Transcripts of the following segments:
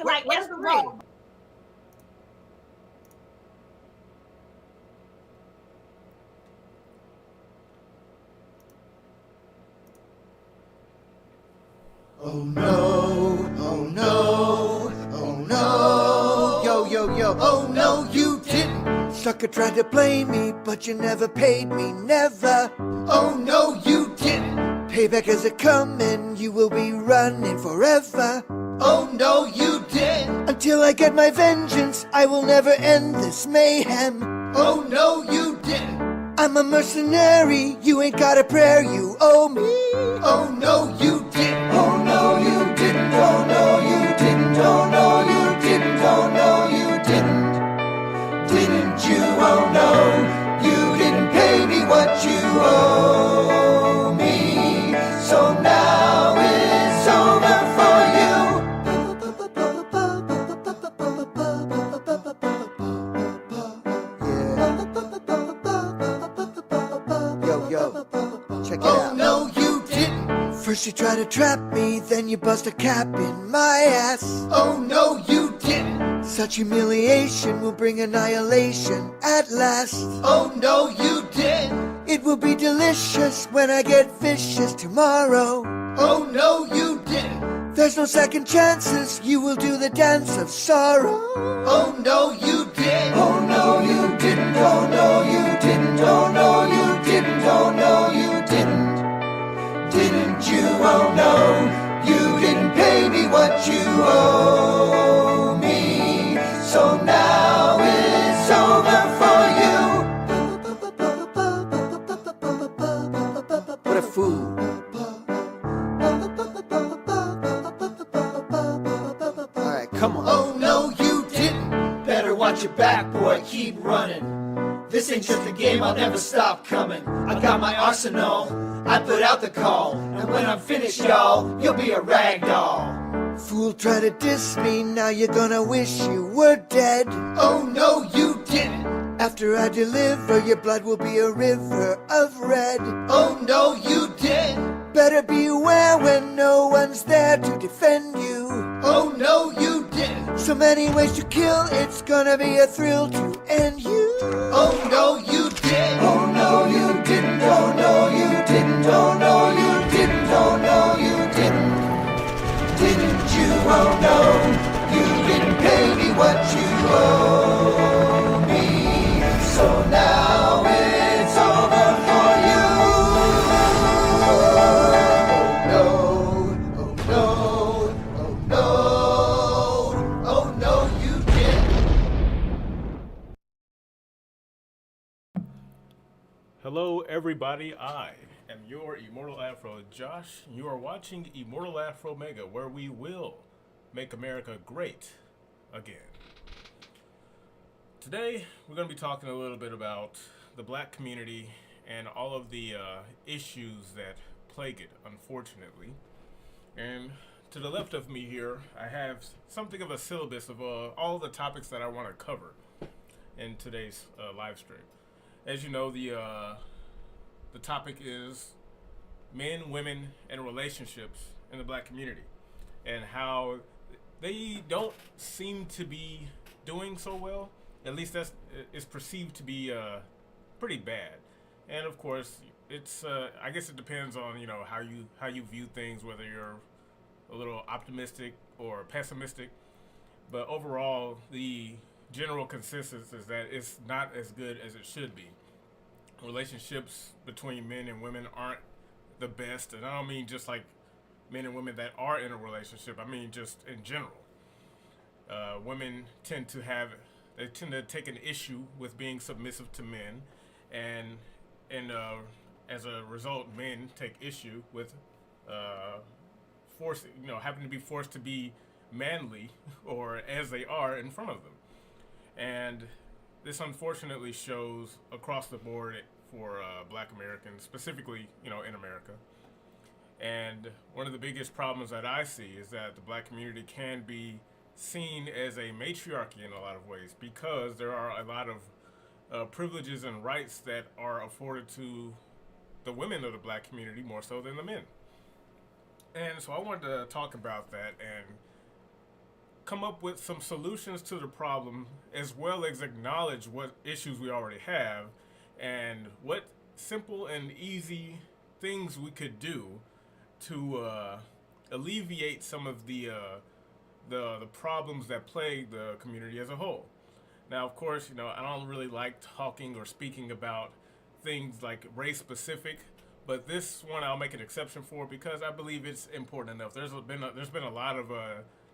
Where's the rating? Oh no, oh no, oh no. Yo, yo, yo, oh no, you didn't. Sucker tried to blame me, but you never paid me, never. Oh no, you didn't. Payback is a coming, you will be running forever. Oh no, you didn't. Until I get my vengeance, I will never end this mayhem. Oh no, you didn't. I'm a mercenary, you ain't got a prayer, you owe me. Oh no, you didn't. Oh no, you didn't. Oh no, you didn't. Oh no, you didn't. Oh no, you didn't. Didn't you? Oh no, you didn't pay me what you owe me. So now it's over for you. Yo, yo, check it out. Oh no, you didn't. First you try to trap me, then you bust a cap in my ass. Oh no, you didn't. Such humiliation will bring annihilation at last. Oh no, you didn't. It will be delicious when I get vicious tomorrow. Oh no, you didn't. There's no second chances, you will do the dance of sorrow. Oh no, you didn't. Oh no, you didn't. Oh no, you didn't. Oh no, you didn't. Oh no, you didn't. Didn't you? Oh no, you didn't pay me what you owe me. So now it's over for you. What a fool. Alright, come on. Oh no, you didn't. Better watch your back, boy, keep running. This ain't just a game, I'll never stop coming. I got my arsenal, I put out the call. And when I'm finished, y'all, you'll be a rag doll. Fool try to diss me, now you're gonna wish you were dead. Oh no, you didn't. After I deliver, your blood will be a river of red. Oh no, you didn't. Better beware when no one's there to defend you. Oh no, you didn't. So many ways to kill, it's gonna be a thrill to end you. Oh no, you didn't. Oh no, you didn't. Oh no, you didn't. Oh no, you didn't. Oh no, you didn't. Didn't you? Oh no, you didn't pay me what you owe me. So now it's over for you. Oh no, oh no, oh no, oh no, you didn't. Hello everybody, I am your Immortal Afro Josh. You are watching Immortal Afro Mega, where we will make America great again. Today we're going to be talking a little bit about the black community and all of the issues that plague it, unfortunately. And to the left of me here, I have something of a syllabus of all the topics that I want to cover in today's live stream. As you know, the topic is men, women, and relationships in the black community, and how they don't seem to be doing so well. At least that's is perceived to be pretty bad. And of course, it's I guess it depends on how you view things, whether you're a little optimistic or pessimistic. But overall, the general consensus is that it's not as good as it should be. Relationships between men and women aren't the best, and I don't mean just like men and women that are in a relationship. I mean just in general. Women tend to take an issue with being submissive to men, and as a result, men take issue with having to be forced to be manly or as they are in front of them. And this unfortunately shows across the board for black Americans, specifically, in America. And one of the biggest problems that I see is that the black community can be seen as a matriarchy in a lot of ways, because there are a lot of privileges and rights that are afforded to the women of the black community more so than the men. And so I wanted to talk about that and come up with some solutions to the problem as well as acknowledge what issues we already have and what simple and easy things we could do to alleviate some of the problems that plague the community as a whole. Now, of course, I don't really like talking or speaking about things like race specific, but this one I'll make an exception for because I believe it's important enough. There's been a lot of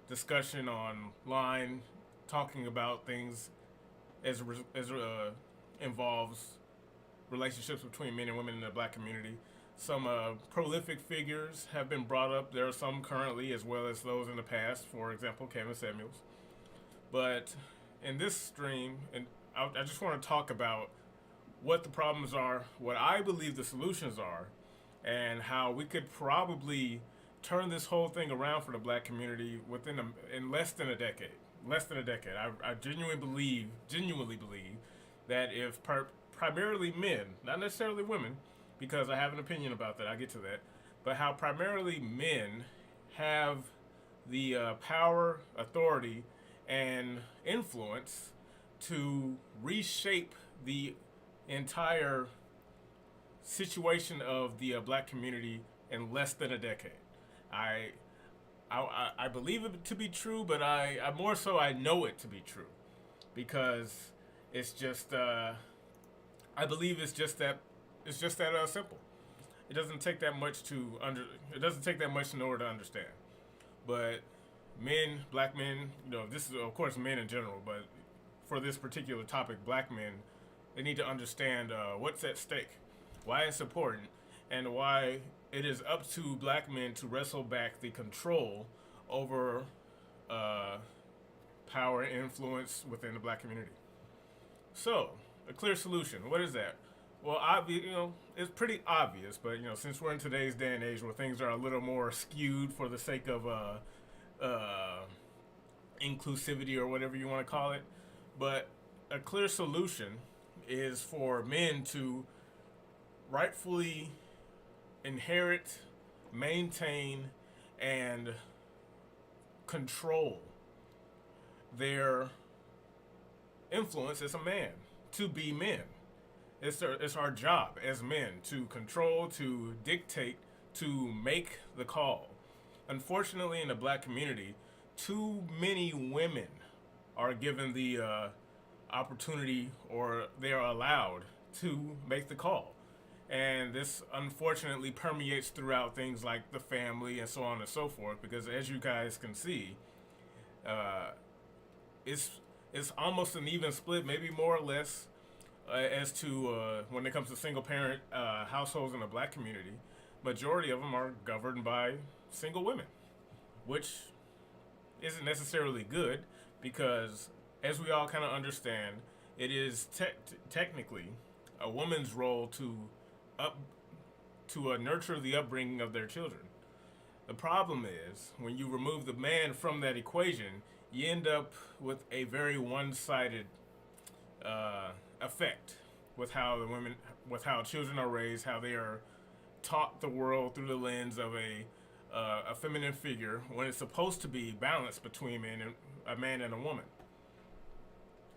discussion online talking about things as involves relationships between men and women in the black community. Some prolific figures have been brought up. There are some currently as well as those in the past, for example, Kevin Samuels. But in this stream, and I just want to talk about what the problems are, what I believe the solutions are, and how we could probably turn this whole thing around for the black community in less than a decade. Less than a decade. I genuinely believe that if primarily men, not necessarily women, because I have an opinion about that, I'll get to that, but how primarily men have the power, authority, and influence to reshape the entire situation of the black community in less than a decade. I believe it to be true, but I more so I know it to be true because it's just I believe it's just that simple. It doesn't take that much in order to understand. But men, black men, this is of course men in general, but for this particular topic, black men, they need to understand what's at stake, why it's important, and why it is up to black men to wrestle back the control over power and influence within the black community. So, a clear solution. What is that? Well, it's pretty obvious, but since we're in today's day and age where things are a little more skewed for the sake of inclusivity or whatever you want to call it, but a clear solution is for men to rightfully inherit, maintain, and control their influence as a man, to be men. It's our job as men to control, to dictate, to make the call. Unfortunately, in the black community, too many women are given the opportunity, or they are allowed to make the call. And this unfortunately permeates throughout things like the family and so on and so forth, because as you guys can see, it's almost an even split, maybe more or less, as to when it comes to single parent households in the black community. Majority of them are governed by single women, which isn't necessarily good, because as we all kind of understand, it is technically a woman's role to nurture the upbringing of their children. The problem is when you remove the man from that equation, you end up with a very one-sided effect with how children are raised, how they are taught the world through the lens of a feminine figure, when it's supposed to be balanced between a man and a woman.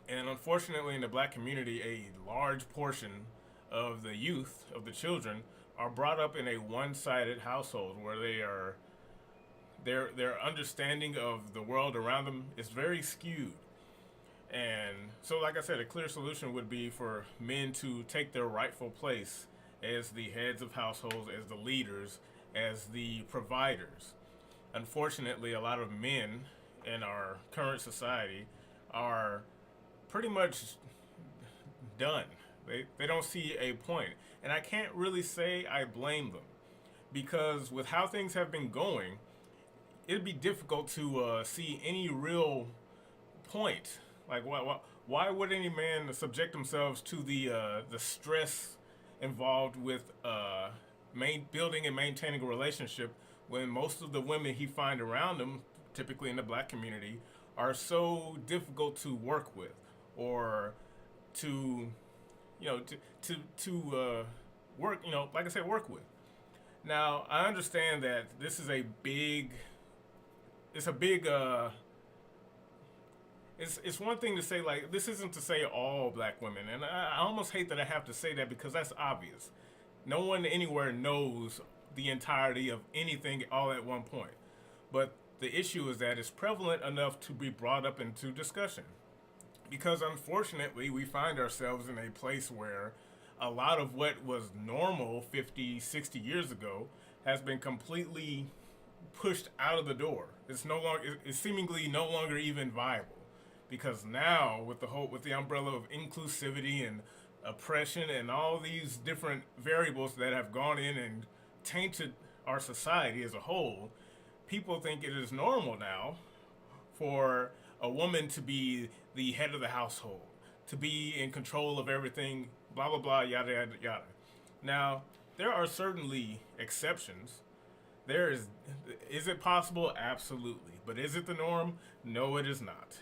And unfortunately, in the black community, a large portion of the youth, of the children, are brought up in a one-sided household where their understanding of the world around them is very skewed. And so, like I said, a clear solution would be for men to take their rightful place as the heads of households, as the leaders, as the providers. Unfortunately, a lot of men in our current society are pretty much done. They don't see a point. And I can't really say I blame them, because with how things have been going, it'd be difficult to see any real point. Like, why would any man subject themselves to the stress involved with building and maintaining a relationship when most of the women he find around him, typically in the black community, are so difficult to work with, or to work, like I said, work with. Now, I understand that this is a big it's one thing to say, like, this isn't to say all black women, and I almost hate that I have to say that because that's obvious. No one anywhere knows the entirety of anything all at one point. But the issue is that it's prevalent enough to be brought up into discussion. Because unfortunately, we find ourselves in a place where a lot of what was normal 50, 60 years ago has been completely pushed out of the door. It's no longer, it's seemingly no longer even viable. Because now, with the umbrella of inclusivity and oppression and all these different variables that have gone in and tainted our society as a whole, people think it is normal now for a woman to be the head of the household, to be in control of everything, blah, blah, blah, yada, yada, yada. Now, there are certainly exceptions. Is it possible? Absolutely. But is it the norm? No, it is not.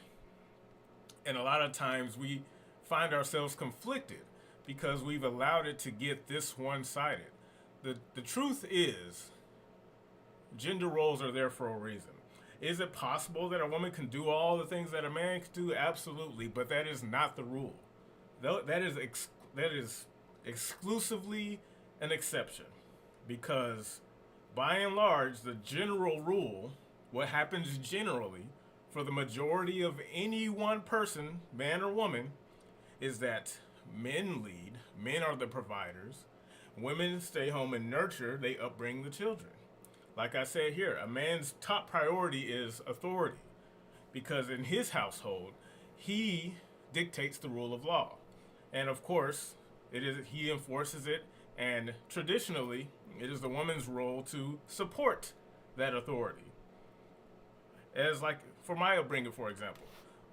And a lot of times we find ourselves conflicted because we've allowed it to get this one-sided. The truth is, gender roles are there for a reason. Is it possible that a woman can do all the things that a man can do? Absolutely, but that is not the rule. That is exclusively an exception, because by and large, the general rule, what happens generally for the majority of any one person, man or woman, is that men lead, men are the providers, women stay home and nurture, they upbring the children. Like I said here, a man's top priority is authority, because in his household, he dictates the rule of law. And of course, he enforces it, and traditionally, it is the woman's role to support that authority. As like, for my upbringing, for example,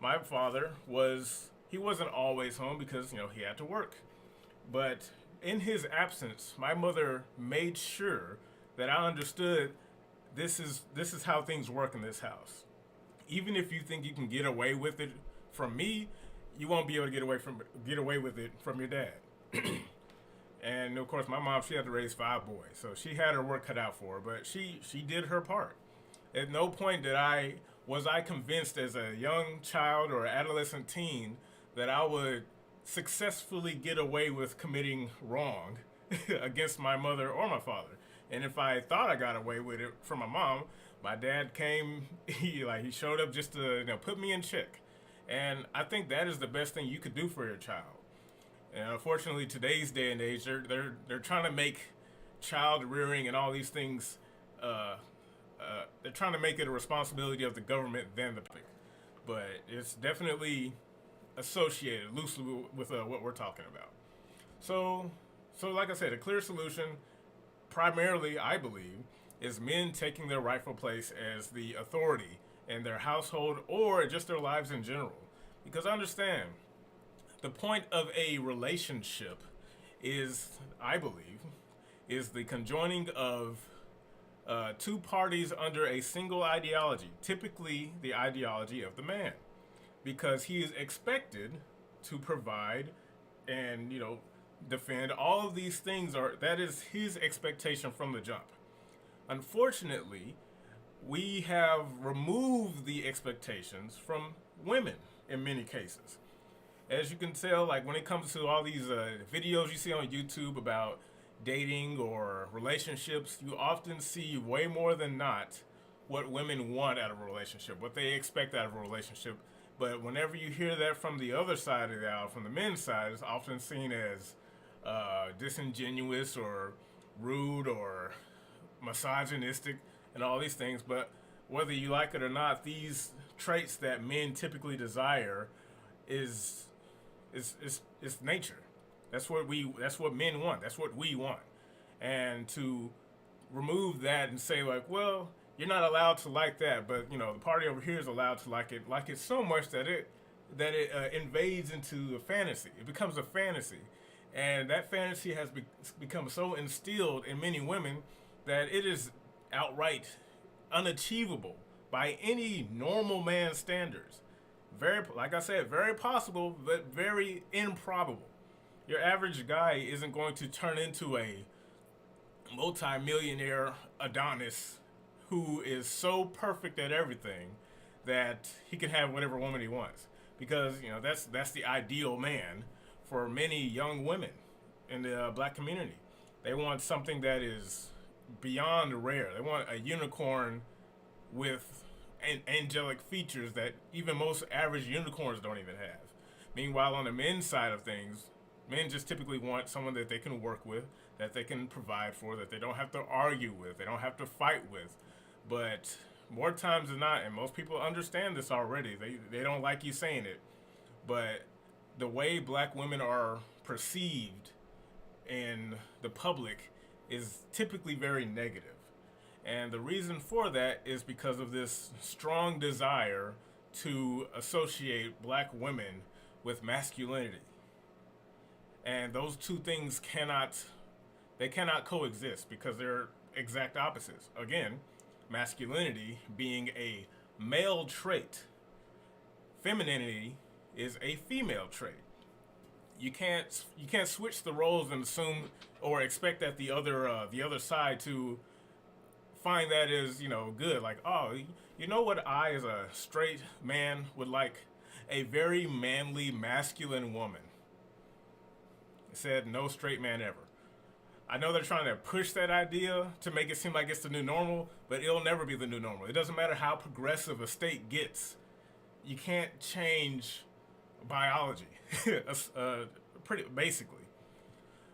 my father wasn't always home because, he had to work. But in his absence, my mother made sure that I understood this is how things work in this house. Even if you think you can get away with it from me, you won't be able to get away with it from your dad. And of course, my mom, she had to raise 5 boys, so she had her work cut out for her. But she did her part. At no point was I convinced as a young child or adolescent teen that I would successfully get away with committing wrong against my mother or my father. And if I thought I got away with it from my mom, my dad came, he showed up just to put me in check. And I think that is the best thing you could do for your child. And unfortunately, today's day and age, they're trying to make child rearing and all these things, they're trying to make it a responsibility of the government than the public. But it's definitely associated loosely with what we're talking about. So like I said, a clear solution, primarily, I believe, is men taking their rightful place as the authority in their household or just their lives in general. Because understand, the point of a relationship is, I believe, is the conjoining of two parties under a single ideology, typically the ideology of the man, because he is expected to provide and, defend. All of these things that is his expectation from the jump. Unfortunately, we have removed the expectations from women in many cases. As you can tell, like when it comes to all these videos you see on YouTube about dating or relationships, you often see way more than not what women want out of a relationship, what they expect out of a relationship. But whenever you hear that from the other side of the aisle, from the men's side, it's often seen as disingenuous or rude or misogynistic and all these things. But whether you like it or not, these traits that men typically desire is nature. That's what men want. That's what we want. And to remove that and say like, well, you're not allowed to like that, but the party over here is allowed to like it so much that it invades into a fantasy. It becomes a fantasy, and that fantasy has become so instilled in many women that it is outright unachievable by any normal man's standards. Like I said, very possible, but very improbable. Your average guy isn't going to turn into a multi-millionaire Adonis who is so perfect at everything that he can have whatever woman he wants, because that's the ideal man for many young women in the black community. They want something that is beyond rare. They want a unicorn with angelic features that even most average unicorns don't even have. Meanwhile, on the men's side of things, men just typically want someone that they can work with, that they can provide for, that they don't have to argue with, they don't have to fight with. But more times than not, and most people understand this already, they don't like you saying it, but the way black women are perceived in the public is typically very negative. And the reason for that is because of this strong desire to associate black women with masculinity. And those two things cannot coexist because they're exact opposites. Again, masculinity being a male trait, femininity is a female trait. You can't switch the roles and assume or expect that the other side to find that is good. Like, oh, you know what I as a straight man would like? A very manly, masculine woman. It said no straight man ever. I know they're trying to push that idea to make it seem like it's the new normal, but it'll never be the new normal. It doesn't matter how progressive a state gets. You can't change biology, pretty basically.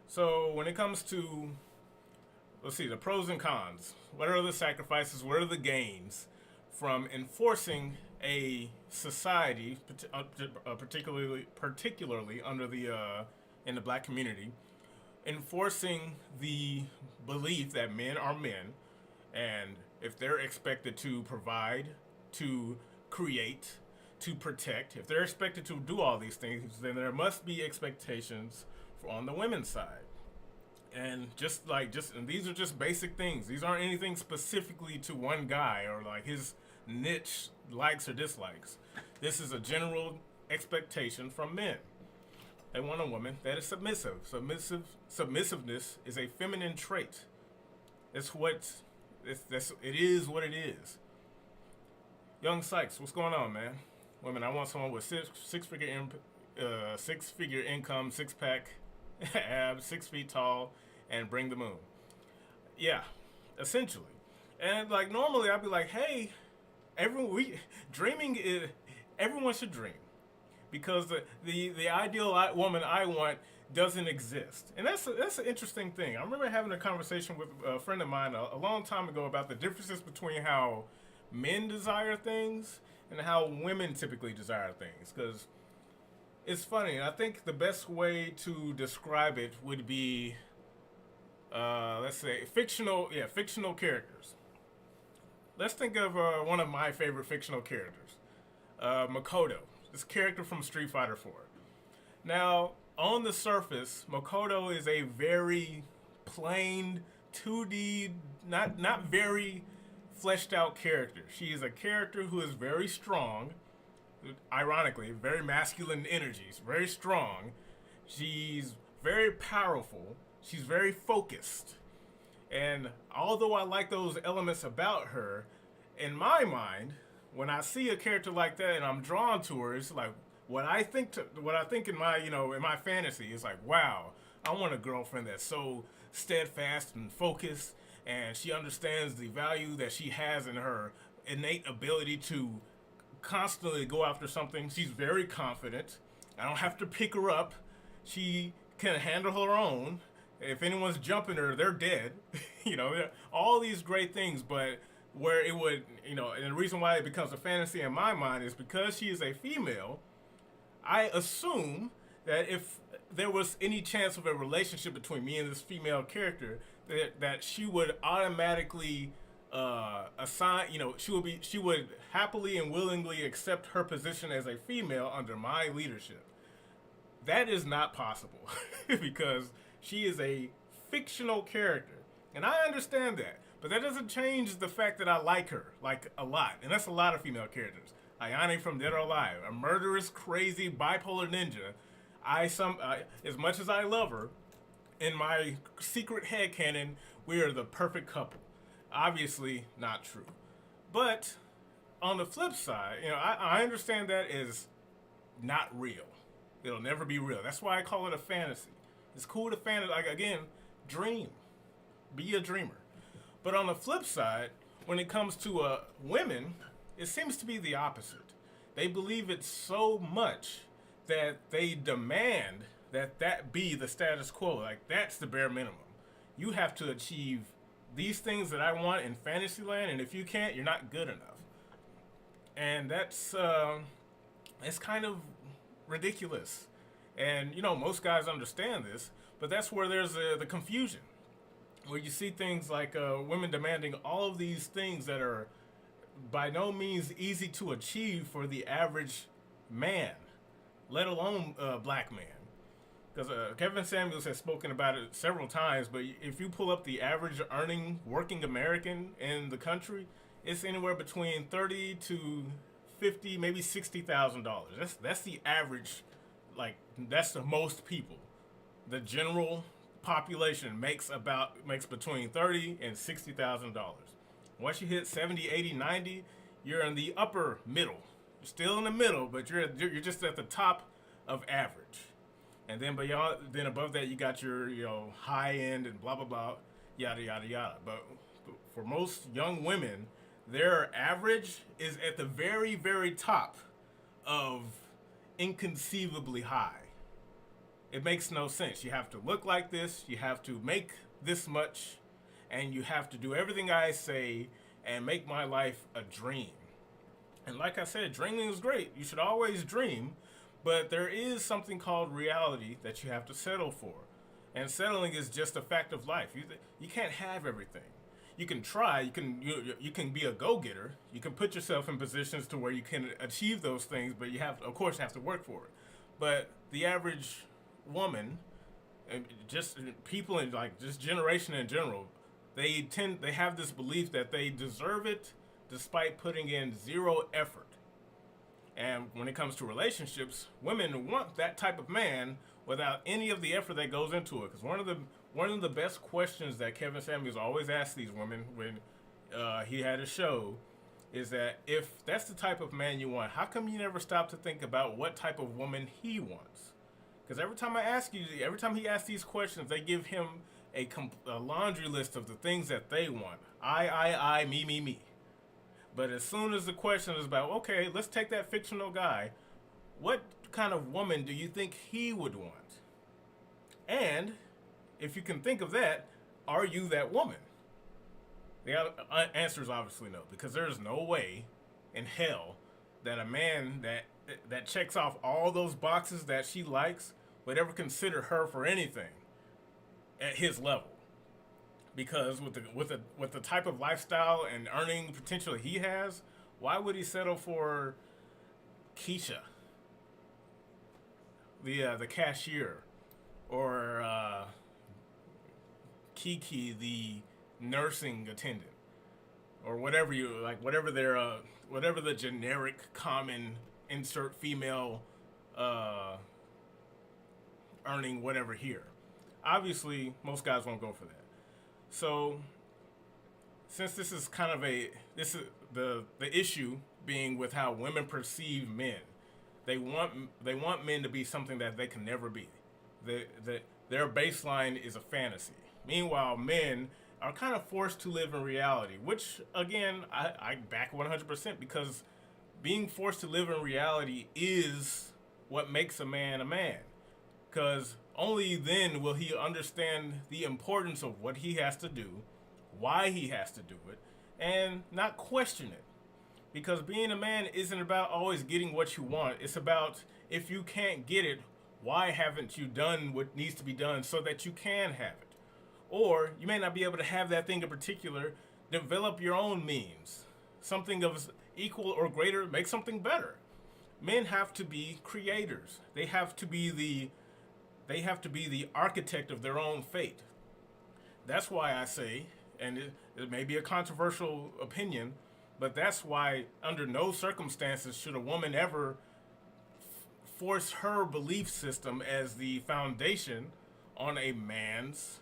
So when it comes to, let's see, the pros and cons. What are the sacrifices? What are the gains from enforcing a society, particularly under in the black community, enforcing the belief that men are men, and if they're expected to provide, to create, to protect, if they're expected to do all these things, then there must be expectations on the women's side. And and these are just basic things. These aren't anything specifically to one guy or like his niche likes or dislikes. This is a general expectation from men. They want a woman that is submissive. Submissiveness is a feminine trait. It is what it is. Young Sykes, what's going on, man? Women, I want someone with six-figure income, six-pack abs, 6 feet tall, and bring the moon. Yeah, essentially. And like normally I'd be like, hey, everyone should dream, because the ideal woman I want doesn't exist. And that's an interesting thing. I remember having a conversation with a friend of mine a long time ago about the differences between how men desire things and how women typically desire things. Because it's funny. I think the best way to describe it would be, let's say, fictional characters. Let's think of one of my favorite fictional characters, Makoto, this character from Street Fighter 4. Now, on the surface, Makoto is a very plain, 2D, not very fleshed out character. She is a character who is very strong, ironically, very masculine energies, very strong. She's very powerful. She's very focused. And although I like those elements about her, in my mind, when I see a character like that and I'm drawn to her, it's like what I think in my in my fantasy is like, wow, I want a girlfriend that's so steadfast and focused, and she understands the value that she has in her innate ability to constantly go after something. She's very confident. I don't have to pick her up. She can handle her own. If anyone's jumping her, they're dead. All these great things, but where it would, and the reason why it becomes a fantasy in my mind is because she is a female. I assume that if there was any chance of a relationship between me and this female character, that she would automatically assign, she would happily and willingly accept her position as a female under my leadership. That is not possible because she is a fictional character, and I understand that, but that doesn't change the fact that I like her, like, a lot, and that's a lot of female characters. Ayane from Dead or Alive, a murderous, crazy, bipolar ninja. As much as I love her, in my secret headcanon, we are the perfect couple. Obviously not true. But on the flip side, I understand that is not real. It'll never be real. That's why I call it a fantasy. It's cool to fantasy. Like, again, dream. Be a dreamer. But on the flip side, when it comes to women, it seems to be the opposite. They believe it so much that they demand that be the status quo. Like, that's the bare minimum. You have to achieve these things that I want in Fantasyland, and if you can't, you're not good enough. And that's it's kind of ridiculous. And most guys understand this, but that's where there's the confusion, where you see things like women demanding all of these things that are by no means easy to achieve for the average man, let alone black man. Because Kevin Samuels has spoken about it several times, but if you pull up the average earning working American in the country, it's anywhere between $30,000 to $50,000, maybe $60,000. That's the average. Like, that's the most people. The general population makes between $30,000 and $60,000. Once you hit 70, 80, 90, you're in the upper middle. You're still in the middle, but you're just at the top of average. And then above that, you got your high end and blah blah blah, yada yada yada. But for most young women, their average is at the very, very top of inconceivably high. It makes no sense. You have to look like this, you have to make this much, and you have to do everything I say and make my life a dream. And like I said, dreaming is great. You should always dream, but there is something called reality that you have to settle for. And settling is just a fact of life. You can't have everything. You can try, you can be a go-getter, you can put yourself in positions to where you can achieve those things, but you have to work for it. But the average woman, and just people in like this generation in general, they have this belief that they deserve it despite putting in zero effort. And when it comes to relationships, women want that type of man without any of the effort that goes into it. Because one of the best questions that Kevin Samuels always asks these women when he had a show is that if that's the type of man you want, how come you never stop to think about what type of woman he wants? Because every time he asks these questions, they give him a laundry list of the things that they want. I, me. But as soon as the question is about, okay, let's take that fictional guy, what kind of woman do you think he would want? And if you can think of that, are you that woman? The answer is obviously no, because there's no way in hell that a man that checks off all those boxes that she likes would ever consider her for anything at his level. Because with the type of lifestyle and earning potential he has, why would he settle for Keisha, the cashier, or Kiki, the nursing attendant, or whatever whatever the generic common insert female earning whatever here. Obviously, most guys won't go for that. So, since this is kind of the issue being with how women perceive men, they want men to be something that they can never be. Their baseline is a fantasy. Meanwhile, men are kind of forced to live in reality, which again I back 100%, because being forced to live in reality is what makes a man a man. Because only then will he understand the importance of what he has to do, why he has to do it, and not question it. Because being a man isn't about always getting what you want. It's about, if you can't get it, why haven't you done what needs to be done so that you can have it? Or you may not be able to have that thing in particular. Develop your own means. Something of equal or greater, make something better. Men have to be creators. They have to be the architect of their own fate. That's why I say, and it may be a controversial opinion, but that's why under no circumstances should a woman ever force her belief system as the foundation on a man's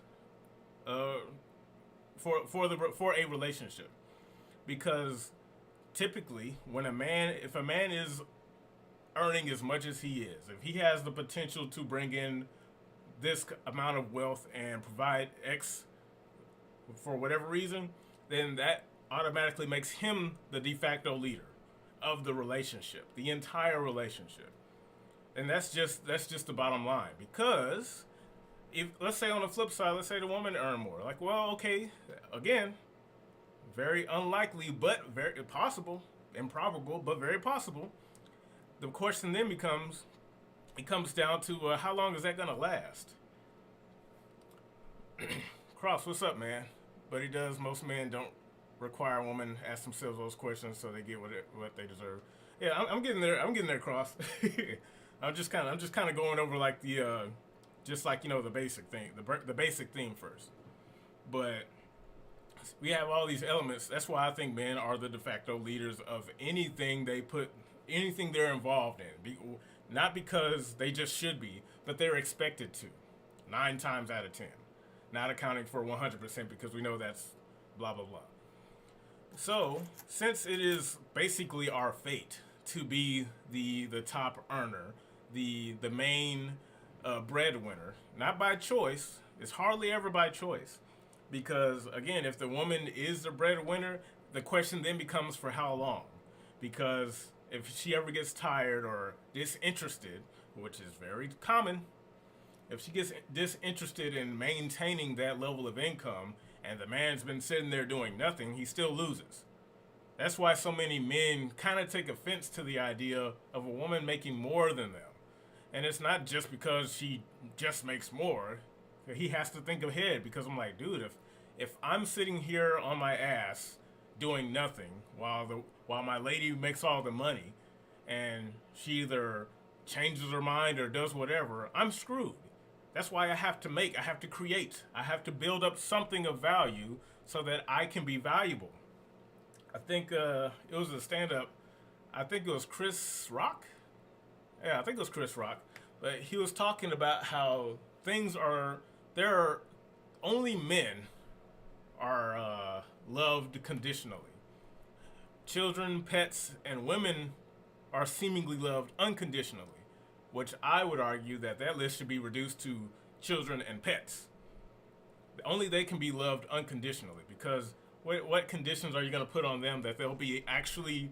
for a relationship. Because typically, if a man is earning as much as he is, if he has the potential to bring in this amount of wealth and provide X for whatever reason, then that automatically makes him the de facto leader of the relationship, the entire relationship. And that's just the bottom line. Because if, let's say on the flip side, let's say the woman earned more. Like, well, okay, again, very unlikely, but very possible, improbable, but very possible. The question then it comes down to how long is that gonna last? Cross, what's up, man? But he does. Most men don't require a woman ask themselves those questions, so they get what they deserve. Yeah, I'm getting there. I'm getting there, Cross. I'm just kind of going over like the just like the basic thing, the basic theme first. But we have all these elements. That's why I think men are the de facto leaders of anything they're involved in. Not because they just should be, but they're expected to. 9 times out of 10. Not accounting for 100% because we know that's blah, blah, blah. So, since it is basically our fate to be the top earner, the main breadwinner, not by choice, it's hardly ever by choice. Because, again, if the woman is the breadwinner, the question then becomes for how long. Because if she ever gets tired or disinterested, which is very common, if she gets disinterested in maintaining that level of income and the man's been sitting there doing nothing, he still loses. That's why so many men kind of take offense to the idea of a woman making more than them. And it's not just because she just makes more. He has to think ahead, because I'm like, dude, if I'm sitting here on my ass doing nothing while my lady makes all the money and she either changes her mind or does whatever, I'm screwed. That's why I have to create. I have to build up something of value so that I can be valuable. I think it was a stand-up. I think it was Chris Rock. Yeah, I think it was Chris Rock. But he was talking about how there are only men are loved conditionally. Children, pets, and women are seemingly loved unconditionally, which I would argue that list should be reduced to children and pets. Only they can be loved unconditionally, because what conditions are you going to put on them that they'll be actually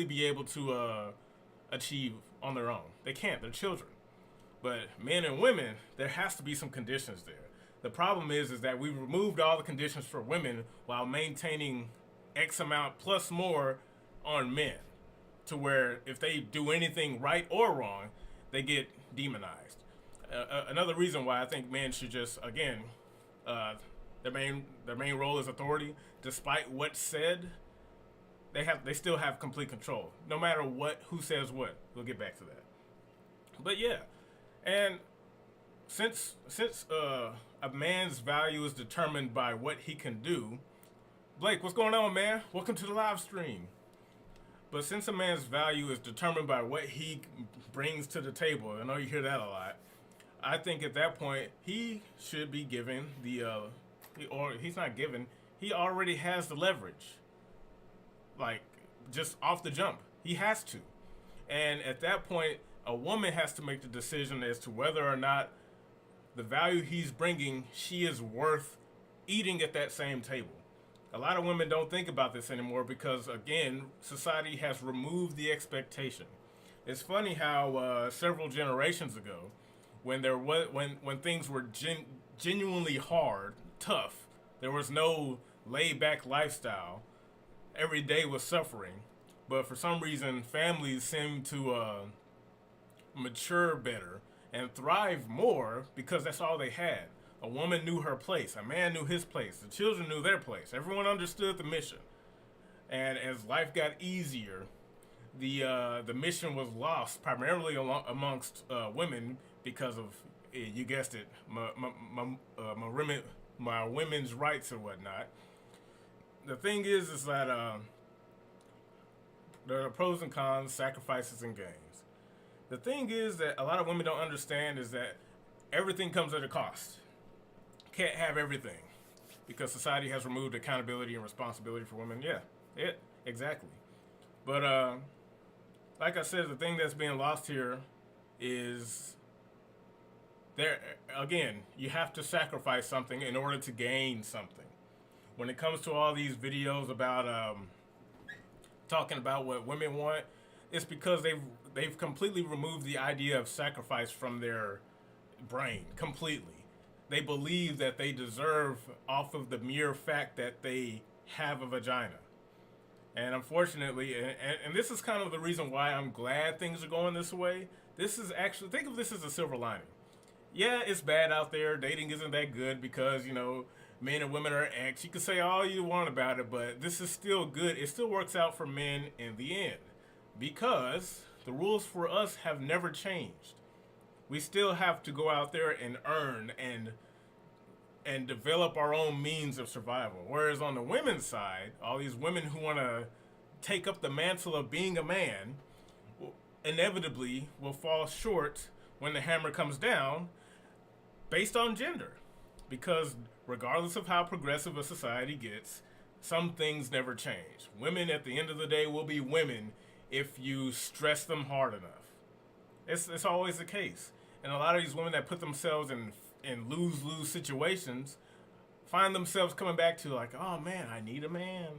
be able to achieve on their own? They can't. They're children. But men and women, there has to be some conditions there. The problem is that we've removed all the conditions for women while maintaining X amount plus more on men, to where if they do anything right or wrong, they get demonized. Another reason why I think men should just, again, their main role is authority. Despite what's said, they still have complete control, no matter who says what. We'll get back to that. But yeah, and since a man's value is determined by what he can do, Blake, what's going on, man? Welcome to the live stream. But since a man's value is determined by what he brings to the table, I know you hear that a lot, I think at that point he should be given he's not given, he already has the leverage. Like, just off the jump. He has to. And at that point, a woman has to make the decision as to whether or not the value he's bringing, she is worth eating at that same table. A lot of women don't think about this anymore because, again, society has removed the expectation. It's funny how several generations ago, when things were genuinely hard, tough, there was no laid-back lifestyle. Every day was suffering, but for some reason, families seem to mature better and thrive more because that's all they had. A woman knew her place. A man knew his place. The children knew their place. Everyone understood the mission. And as life got easier, the mission was lost primarily amongst women because of, you guessed it, my women's rights or whatnot. The thing is that there are pros and cons, sacrifices and gains. The thing is that a lot of women don't understand is that everything comes at a cost. Can't have everything because society has removed accountability and responsibility for women. Yeah, Yeah, exactly. But like I said, the thing that's being lost here is there again. You have to sacrifice something in order to gain something. When it comes to all these videos about talking about what women want, it's because they've completely removed the idea of sacrifice from their brain completely. They believe that they deserve off of the mere fact that they have a vagina. And unfortunately, and this is kind of the reason why I'm glad things are going this way. This is actually, think of this as a silver lining. Yeah, it's bad out there. Dating isn't that good because, men and women are X. You can say all you want about it, but this is still good. It still works out for men in the end because the rules for us have never changed. We still have to go out there and earn and develop our own means of survival. Whereas on the women's side, all these women who want to take up the mantle of being a man inevitably will fall short when the hammer comes down based on gender. Because regardless of how progressive a society gets, some things never change. Women at the end of the day will be women if you stress them hard enough. It's always the case. And a lot of these women that put themselves in lose-lose situations find themselves coming back to like, oh man, I need a man.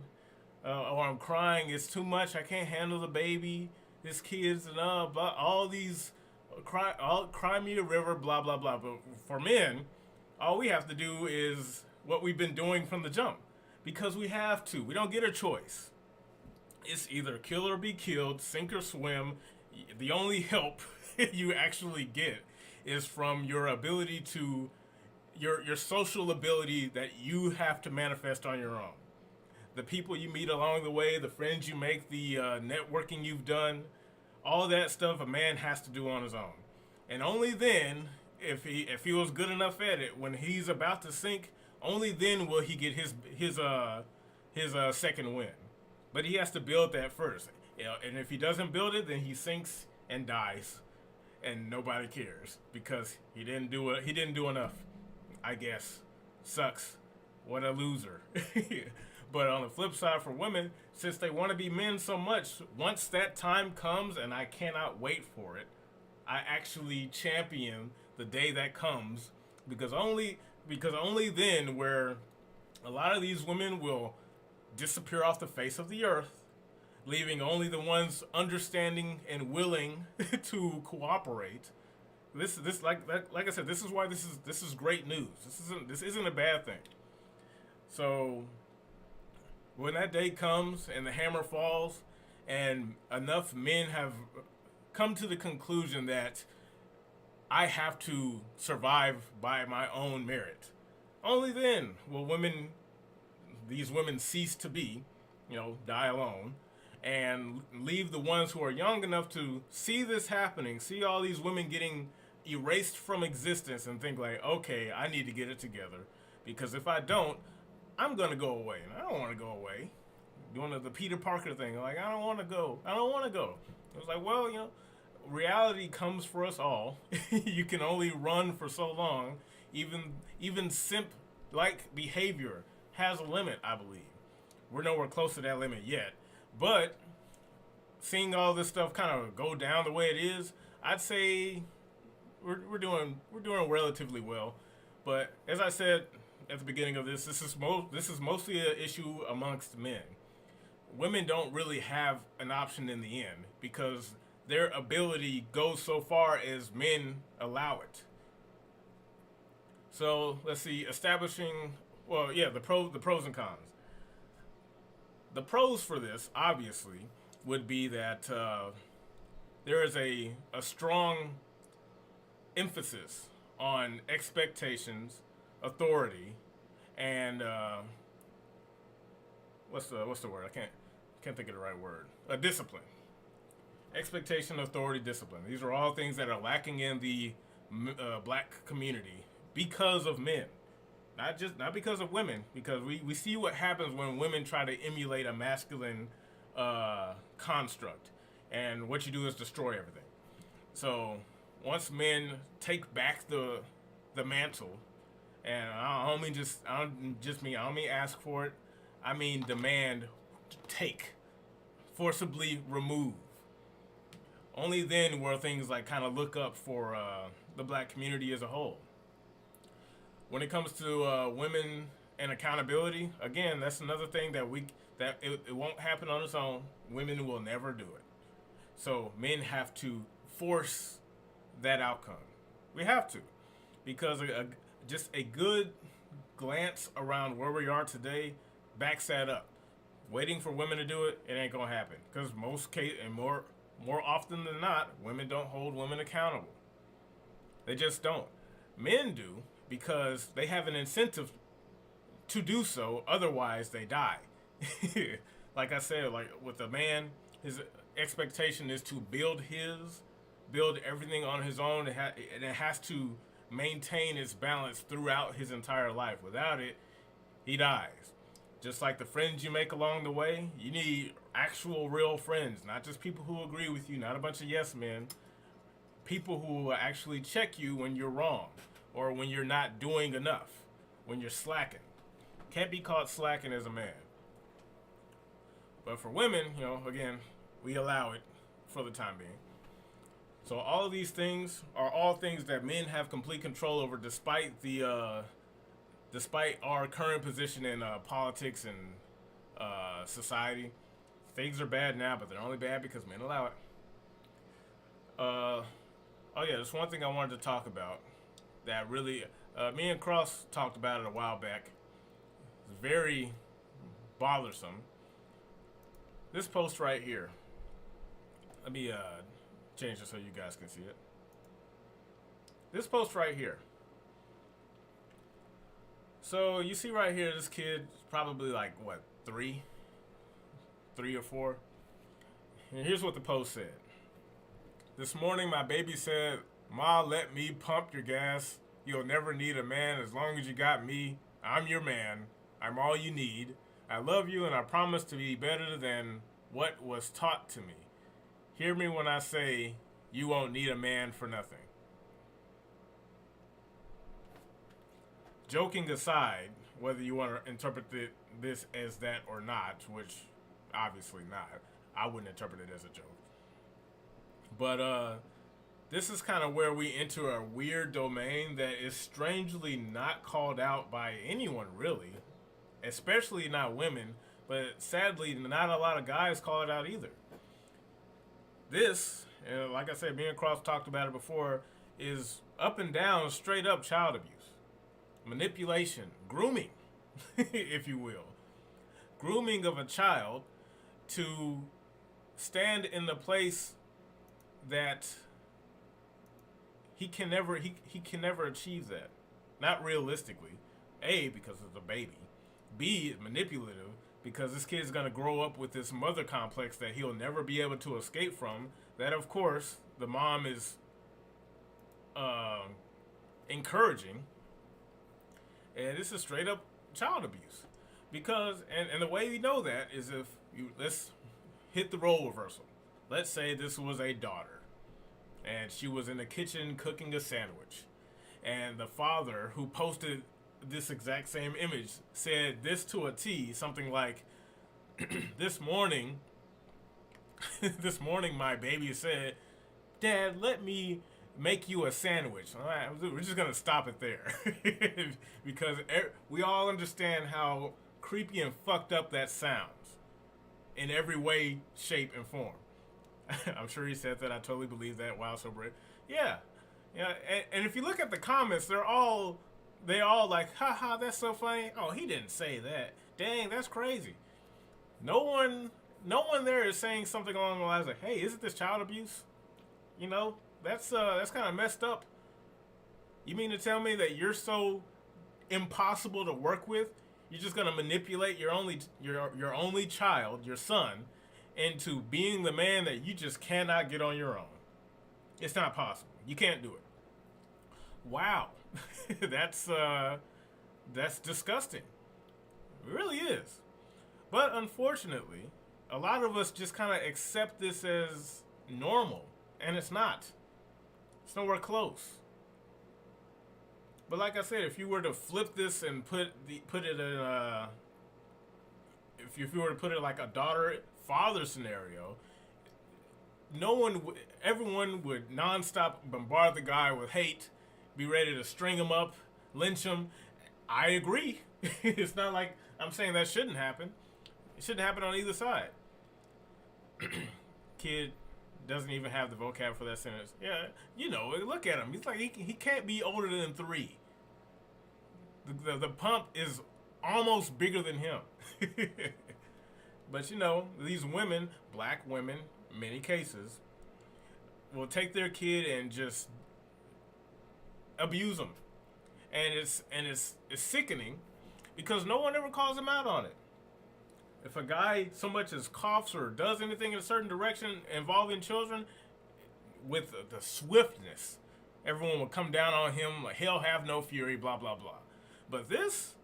Or I'm crying, it's too much, I can't handle the baby, this kid's and blah, all these, cry me a river, blah, blah, blah. But for men, all we have to do is what we've been doing from the jump. Because we have to. We don't get a choice. It's either kill or be killed, sink or swim. The only help you actually get is from your ability to, your social ability that you have to manifest on your own. The people you meet along the way, the friends you make, the networking you've done, all that stuff a man has to do on his own. And only then, if he was good enough at it, when he's about to sink, only then will he get his second win. But he has to build that first. And if he doesn't build it, then he sinks and dies. And nobody cares because he didn't do it. He didn't do enough. I guess sucks. What a loser. But on the flip side, for women, since they want to be men so much, once that time comes, and I cannot wait for it, I actually champion the day that comes because only then where a lot of these women will disappear off the face of the earth, leaving only the ones understanding and willing to cooperate. This like I said, this is why this is great news. This isn't a bad thing. So when that day comes and the hammer falls and enough men have come to the conclusion that I have to survive by my own merit, only then will these women cease to be, die alone, and leave the ones who are young enough to see this happening, see all these women getting erased from existence and think like, okay, I need to get it together because if I don't, I'm going to go away. And I don't want to go away. Doing the Peter Parker thing, like, I don't want to go. It was like, well, reality comes for us all. You can only run for so long. Even simp-like behavior has a limit, I believe. We're nowhere close to that limit yet. But seeing all this stuff kind of go down the way it is, I'd say we're doing relatively well. But as I said at the beginning of this is mostly an issue amongst men. Women don't really have an option in the end because their ability goes so far as men allow it. So let's see, the pros and cons. The pros for this, obviously, would be that there is a strong emphasis on expectations, authority, and what's the word? I can't think of the right word. Discipline. Expectation, authority, discipline. These are all things that are lacking in the black community because of men. Not because of women, because we see what happens when women try to emulate a masculine construct, and what you do is destroy everything. So once men take back the mantle, and I don't mean ask for it, I mean demand take, forcibly remove. Only then will things like kind of look up for the black community as a whole. When it comes to women and accountability, again, that's another thing that it won't happen on its own. Women will never do it. So men have to force that outcome. We have to, because just a good glance around where we are today backs that up. Waiting for women to do it, it ain't gonna happen. Because most case and more often than not, women don't hold women accountable. They just don't. Men do, because they have an incentive to do so. Otherwise, they die. Like I said, like with a man, his expectation is to build everything on his own, and it has to maintain its balance throughout his entire life. Without it, he dies. Just like the friends you make along the way, you need actual real friends, not just people who agree with you, not a bunch of yes men. People who will actually check you when you're wrong, or when you're not doing enough, when you're slacking. Can't be caught slacking as a man. But for women, again, we allow it for the time being. So all of these things are all things that men have complete control over, despite our current position in politics and society. Things are bad now, but they're only bad because men allow it. Oh yeah, there's one thing I wanted to talk about that really, me and Cross talked about it a while back. It's very bothersome. This post right here. Let me change it so you guys can see it. This post right here. So you see right here, this kid probably like what, 3 or 4. And here's what the post said. This morning my baby said, "Ma, let me pump your gas. You'll never need a man as long as you got me. I'm your man. I'm all you need. I love you and I promise to be better than what was taught to me. Hear me when I say you won't need a man for nothing." Joking aside, whether you want to interpret this as that or not, which obviously not, I wouldn't interpret it as a joke. But this is kind of where we enter a weird domain that is strangely not called out by anyone really, especially not women, but sadly not a lot of guys call it out either. This, like I said, me and Cross talked about it before, is up and down, straight up child abuse. Manipulation, grooming, if you will. Grooming of a child to stand in the place that he can never achieve that. Not realistically. A, because it's a baby. B, manipulative, because this kid's going to grow up with this mother complex that he'll never be able to escape from. That, of course, the mom is encouraging. And this is straight up child abuse. Because, and the way we know that is if let's hit the role reversal. Let's say this was a daughter, and she was in the kitchen cooking a sandwich. And the father who posted this exact same image said this to a T, something like, this morning my baby said, "Dad, let me make you a sandwich." All right, we're just gonna stop it there. Because we all understand how creepy and fucked up that sounds in every way, shape, and form. I'm sure he said that. I totally believe that. Wow, so brave. Yeah. And if you look at the comments, they all like, haha, that's so funny. Oh, he didn't say that. Dang, that's crazy. No one there is saying something along the lines of, hey, isn't this child abuse? That's kind of messed up. You mean to tell me that you're so impossible to work with? You're just gonna manipulate your only child, your son, into being the man that you just cannot get on your own. It's not possible. You can't do it. Wow. That's disgusting. It really is. But unfortunately, a lot of us just kind of accept this as normal, and it's not. It's nowhere close. But like I said, if you were to flip this and put it in if you were to put it like a daughter-father scenario, everyone would nonstop bombard the guy with hate, be ready to string him up, lynch him. I agree. It's not like I'm saying that shouldn't happen. It shouldn't happen on either side. Kid doesn't even have the vocab for that sentence. Yeah, look at him. He's like he can't be older than 3. The pump is almost bigger than him. But these women, black women, many cases, will take their kid and just abuse them, and it's sickening because no one ever calls them out on it. If a guy so much as coughs or does anything in a certain direction involving children, with the swiftness, everyone will come down on him like hell have no fury, blah blah blah. But this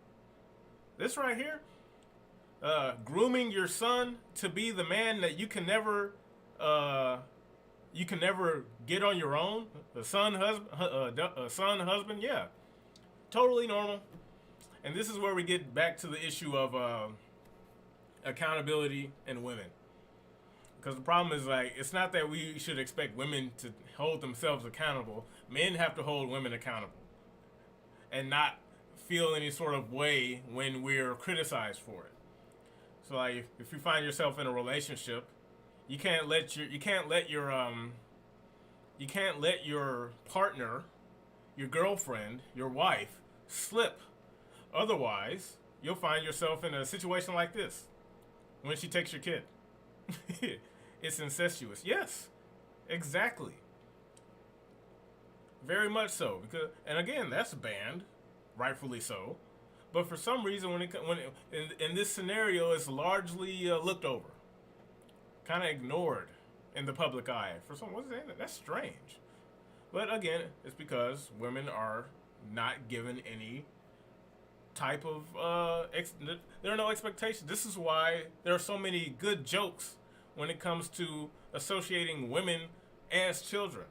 right here, grooming your son to be the man that you can never get on your own, the son husband, yeah, totally normal. And this is where we get back to the issue of accountability in women, because the problem is, like, it's not that we should expect women to hold themselves accountable. Men have to hold women accountable and not feel any sort of way when we're criticized for it. So, like, if you find yourself in a relationship, you can't let your partner, your girlfriend, your wife slip. Otherwise, you'll find yourself in a situation like this when she takes your kid. It's incestuous. Yes, exactly. Very much so. And again, that's banned, rightfully so. But for some reason, in this scenario, it's largely looked over, kind of ignored in the public eye. That's strange. But again, it's because women are not given any type of there are no expectations. This is why there are so many good jokes when it comes to associating women as children.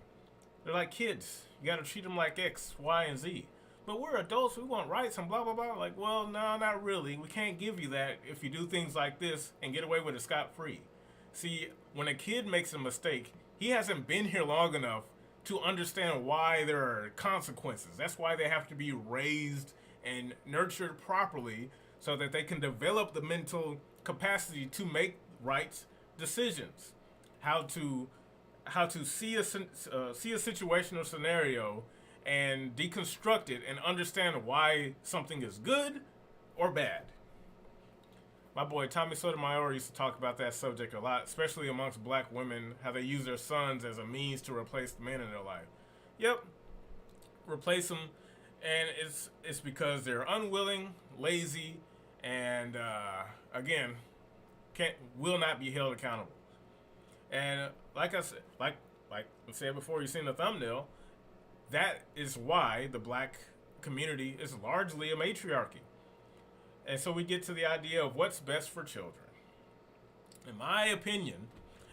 They're like kids. You got to treat them like X, Y, and Z. But we're adults. We want rights and blah blah blah. Like, well, no, not really. We can't give you that if you do things like this and get away with it scot-free. See, when a kid makes a mistake, he hasn't been here long enough to understand why there are consequences. That's why they have to be raised and nurtured properly so that they can develop the mental capacity to make right decisions. How to see a situation or scenario and deconstruct it and understand why something is good or bad. My boy Tommy Sotomayor used to talk about that subject a lot, especially amongst black women, how they use their sons as a means to replace the men in their life. Yep, replace them, and it's because they're unwilling, lazy, and again, will not be held accountable. And like I said before, you've seen the thumbnail. That is why the black community is largely a matriarchy. And so we get to the idea of what's best for children. In my opinion,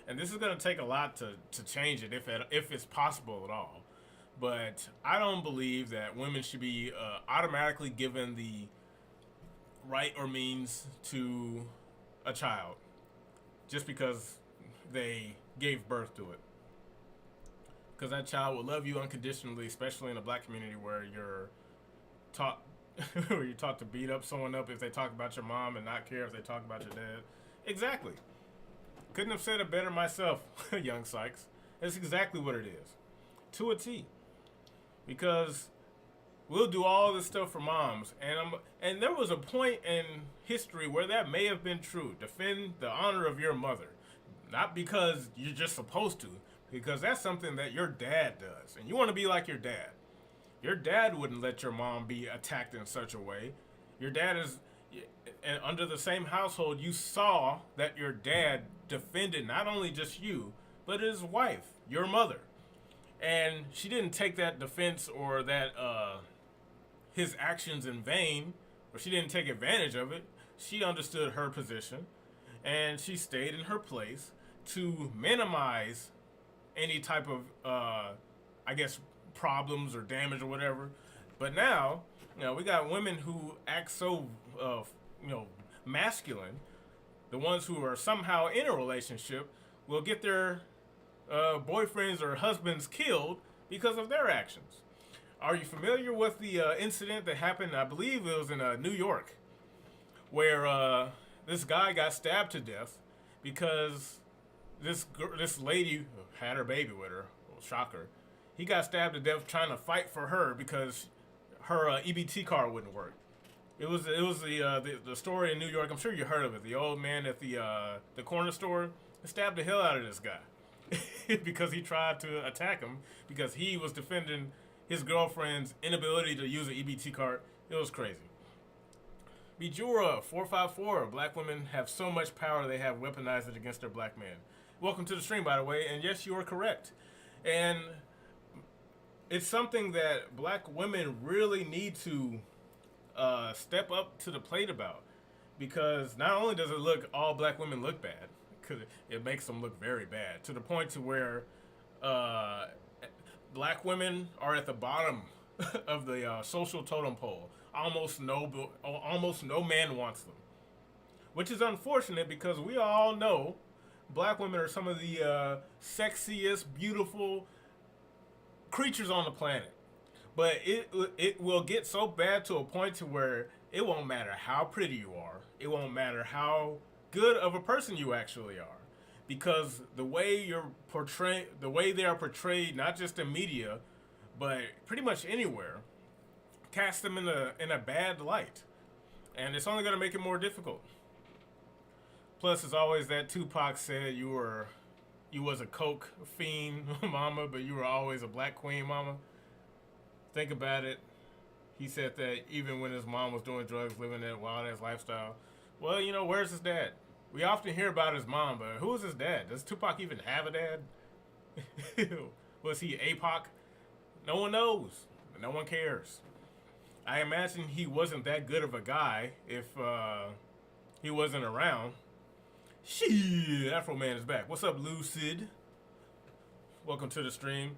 and this is going to take a lot to change it if it's possible at all, but I don't believe that women should be automatically given the right or means to a child just because they gave birth to it. Because that child will love you unconditionally, especially in the black community where you're taught to beat up someone up if they talk about your mom and not care if they talk about your dad. Exactly. Couldn't have said it better myself, young Sykes. That's exactly what it is. To a T. Because we'll do all this stuff for moms. And there was a point in history where that may have been true. Defend the honor of your mother. Not because you're just supposed to. Because that's something that your dad does. And you want to be like your dad. Your dad wouldn't let your mom be attacked in such a way. Your dad is, and under the same household, you saw that your dad defended not only just you, but his wife, your mother. And she didn't take that defense or that his actions in vain, or she didn't take advantage of it. She understood her position, and she stayed in her place to minimize any type of, problems or damage or whatever. But now, we got women who act so, masculine the ones who are somehow in a relationship will get their boyfriends or husbands killed because of their actions. Are you familiar with the incident that happened? I believe it was in New York, where this guy got stabbed to death because this lady had her baby with her. Well, shocker. He got stabbed to death trying to fight for her because her EBT card wouldn't work. It was the story in New York. I'm sure you heard of it. The old man at the corner store stabbed the hell out of this guy because he tried to attack him because he was defending his girlfriend's inability to use an EBT card. It was crazy. Bijura 454. Black women have so much power they have weaponized it against their black men. Welcome to the stream, by the way. And yes, you are correct. And it's something that black women really need to step up to the plate about, because not only does it look all black women look bad, because it makes them look very bad to the point to where black women are at the bottom of the social totem pole. Almost no man wants them, which is unfortunate because we all know black women are some of the sexiest, beautiful creatures on the planet. But it will get so bad to a point to where it won't matter how pretty you are. It won't matter how good of a person you actually are, because the way they are portrayed, not just in media, but pretty much anywhere, cast them in a bad light, and it's only going to make it more difficult. Plus, it's always that Tupac said you was a coke fiend mama, but you were always a black queen mama. Think about it. He said that even when his mom was doing drugs, living that wild ass lifestyle. Well, where's his dad? We often hear about his mom, but who is his dad? Does Tupac even have a dad? Was he APOC? No one knows. No one cares. I imagine he wasn't that good of a guy if he wasn't around. Shit, Afro Man is back. What's up, Lucid? Welcome to the stream.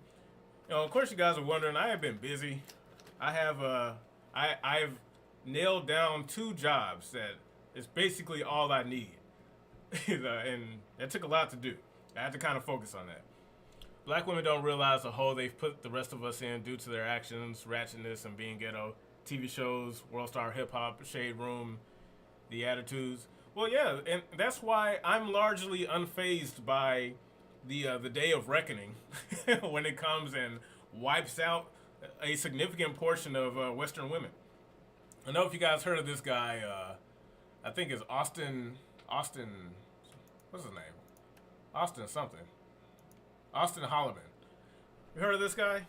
Of course, you guys are wondering. I have been busy. I have I've nailed down 2 jobs that is basically all I need, and that took a lot to do. I had to kind of focus on that. Black women don't realize the hole they've put the rest of us in due to their actions, ratchetness, and being ghetto. TV shows, World Star Hip Hop, Shade Room, the attitudes. Well, yeah, and that's why I'm largely unfazed by the Day of Reckoning when it comes and wipes out a significant portion of Western women. I don't know if you guys heard of this guy. I think it's Austin. What's his name? Austin something. Austin Holloman. You heard of this guy?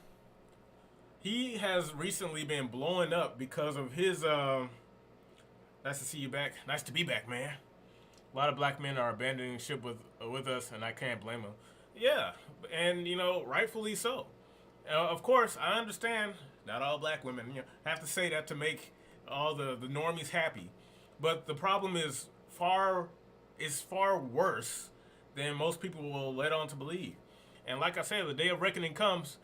He has recently been blowing up because of his. Nice to see you back. Nice to be back, man. A lot of black men are abandoning ship with us, and I can't blame them. Yeah, and rightfully so. Of course, I understand not all black women have to say that to make all the normies happy, but the problem is far worse than most people will let on to believe. And like I said, the Day of Reckoning comes.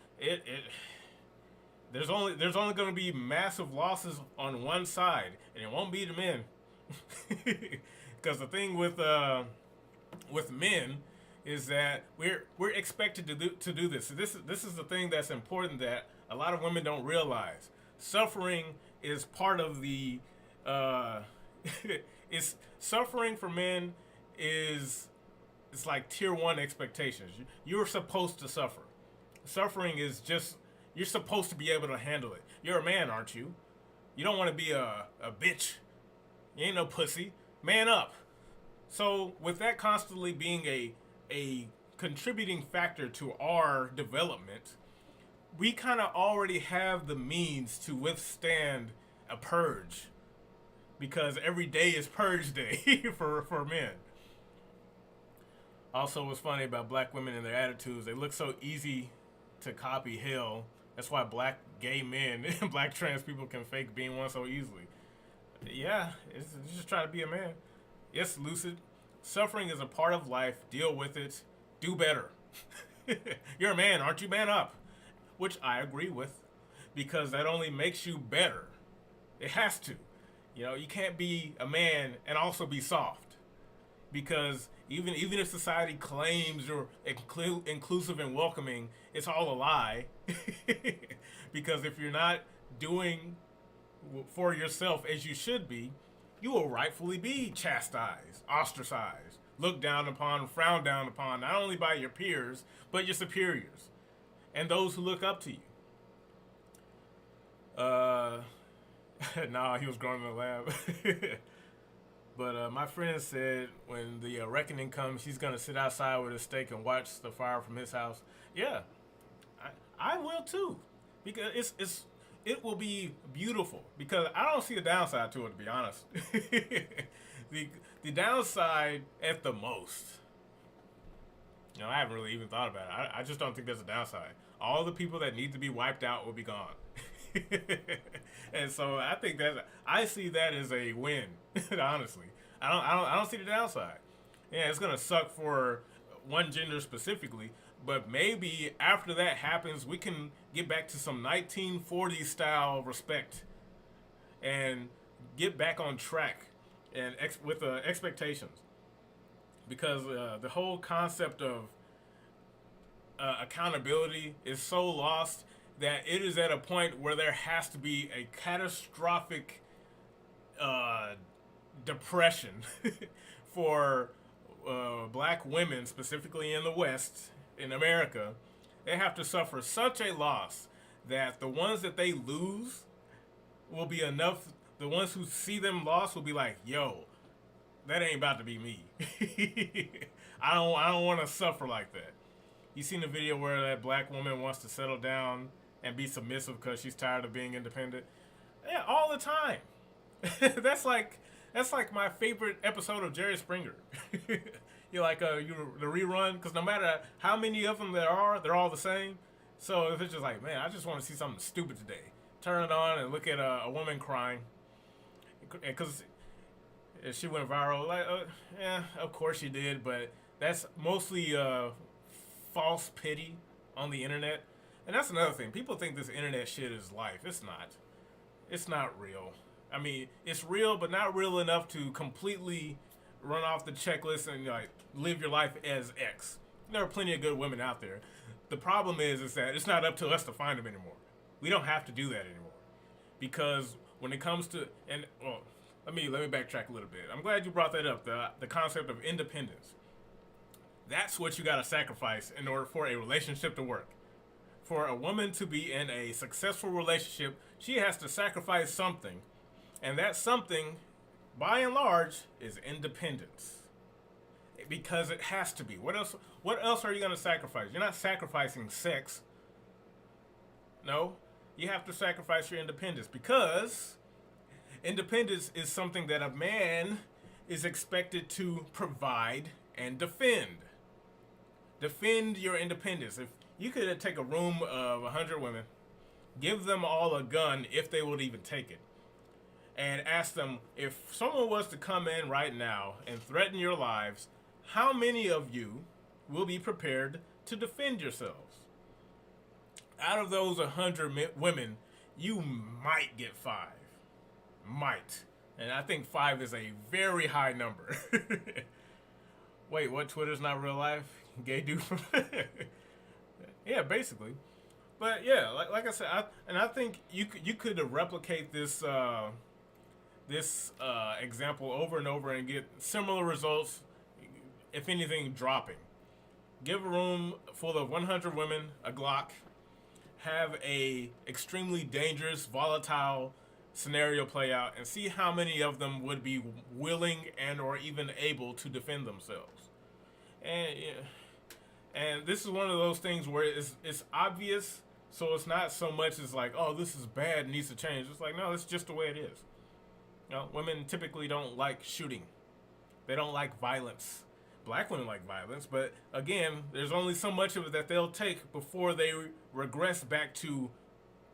There's only going to be massive losses on one side, and it won't be the men. Because the thing with men is that we're expected to do this. So this is the thing that's important that a lot of women don't realize. Suffering is part of the it's suffering for men is it's like tier 1 expectations. You're supposed to suffer. Suffering is just, you're supposed to be able to handle it. You're a man, aren't you? You don't want to be a bitch. You ain't no pussy. Man up. So with that constantly being a contributing factor to our development, we kind of already have the means to withstand a purge, because every day is purge day for men. Also, what's funny about black women and their attitudes, they look so easy to copy. Hell, that's why black gay men and black trans people can fake being one so easily. Yeah, it's just trying to be a man. Yes, Lucid. Suffering is a part of life. Deal with it. Do better. You're a man, aren't you? Man up. Which I agree with, because that only makes you better. It has to. You can't be a man and also be soft. because even if society claims you're inclusive and welcoming, it's all a lie. Because if you're not doing for yourself as you should be, you will rightfully be chastised, ostracized, looked down upon, frowned down upon, not only by your peers, but your superiors and those who look up to you. Nah, he was growing in the lab. But my friend said when the reckoning comes, he's gonna sit outside with a steak and watch the fire from his house. Yeah, I will too, because it will be beautiful. Because I don't see a downside to it, to be honest. the downside at the most. I haven't really even thought about it. I just don't think there's a downside. All the people that need to be wiped out will be gone. And so I see that as a win. Honestly, I don't see the downside. Yeah, it's gonna suck for one gender specifically, but maybe after that happens, we can get back to some 1940s style respect and get back on track and with expectations, because the whole concept of accountability is so lost that it is at a point where there has to be a catastrophic depression for black women, specifically in the West, in America. They have to suffer such a loss that the ones that they lose will be enough. The ones who see them lost will be like, yo, that ain't about to be me. I don't want to suffer like that. You seen the video where that black woman wants to settle down and be submissive because she's tired of being independent? Yeah, all the time. That's like my favorite episode of Jerry Springer. You like the rerun, because no matter how many of them there are, they're all the same. So if it's just like, man, I just want to see something stupid today, turn it on and look at a woman crying, because she went viral. Like, yeah, of course she did, but that's mostly false pity on the internet. And that's another thing. People think this internet shit is life. It's not. It's not real. I mean, it's real, but not real enough to completely run off the checklist and like live your life as X. There are plenty of good women out there. The problem is that it's not up to us to find them anymore. We don't have to do that anymore, because when it comes to let me backtrack a little bit. I'm glad you brought that up. The concept of independence. That's what you got to sacrifice in order for a relationship to work. For a woman to be in a successful relationship, she has to sacrifice something. And that something, by and large, is independence. Because it has to be. What else are you going to sacrifice? You're not sacrificing sex. No. You have to sacrifice your independence, because independence is something that a man is expected to provide and defend. Defend your independence. If you could take a room of 100 women, give them all a gun if they would even take it, and ask them, if someone was to come in right now and threaten your lives, how many of you will be prepared to defend yourselves? Out of those 100 women, you might get 5. Might. And I think 5 is a very high number. Wait, what? Twitter's not real life? Gay dude from... Yeah, basically. But yeah, like I said, I think you could replicate this example over and over and get similar results, if anything, dropping. Give a room full of 100 women a Glock, have a extremely dangerous, volatile scenario play out, and see how many of them would be willing and or even able to defend themselves. And this is one of those things where it's obvious, so it's not so much as like, oh, this is bad and needs to change. It's like, no, it's just the way it is. Women typically don't like shooting. They don't like violence. Black women like violence, but again, there's only so much of it that they'll take before they regress back to,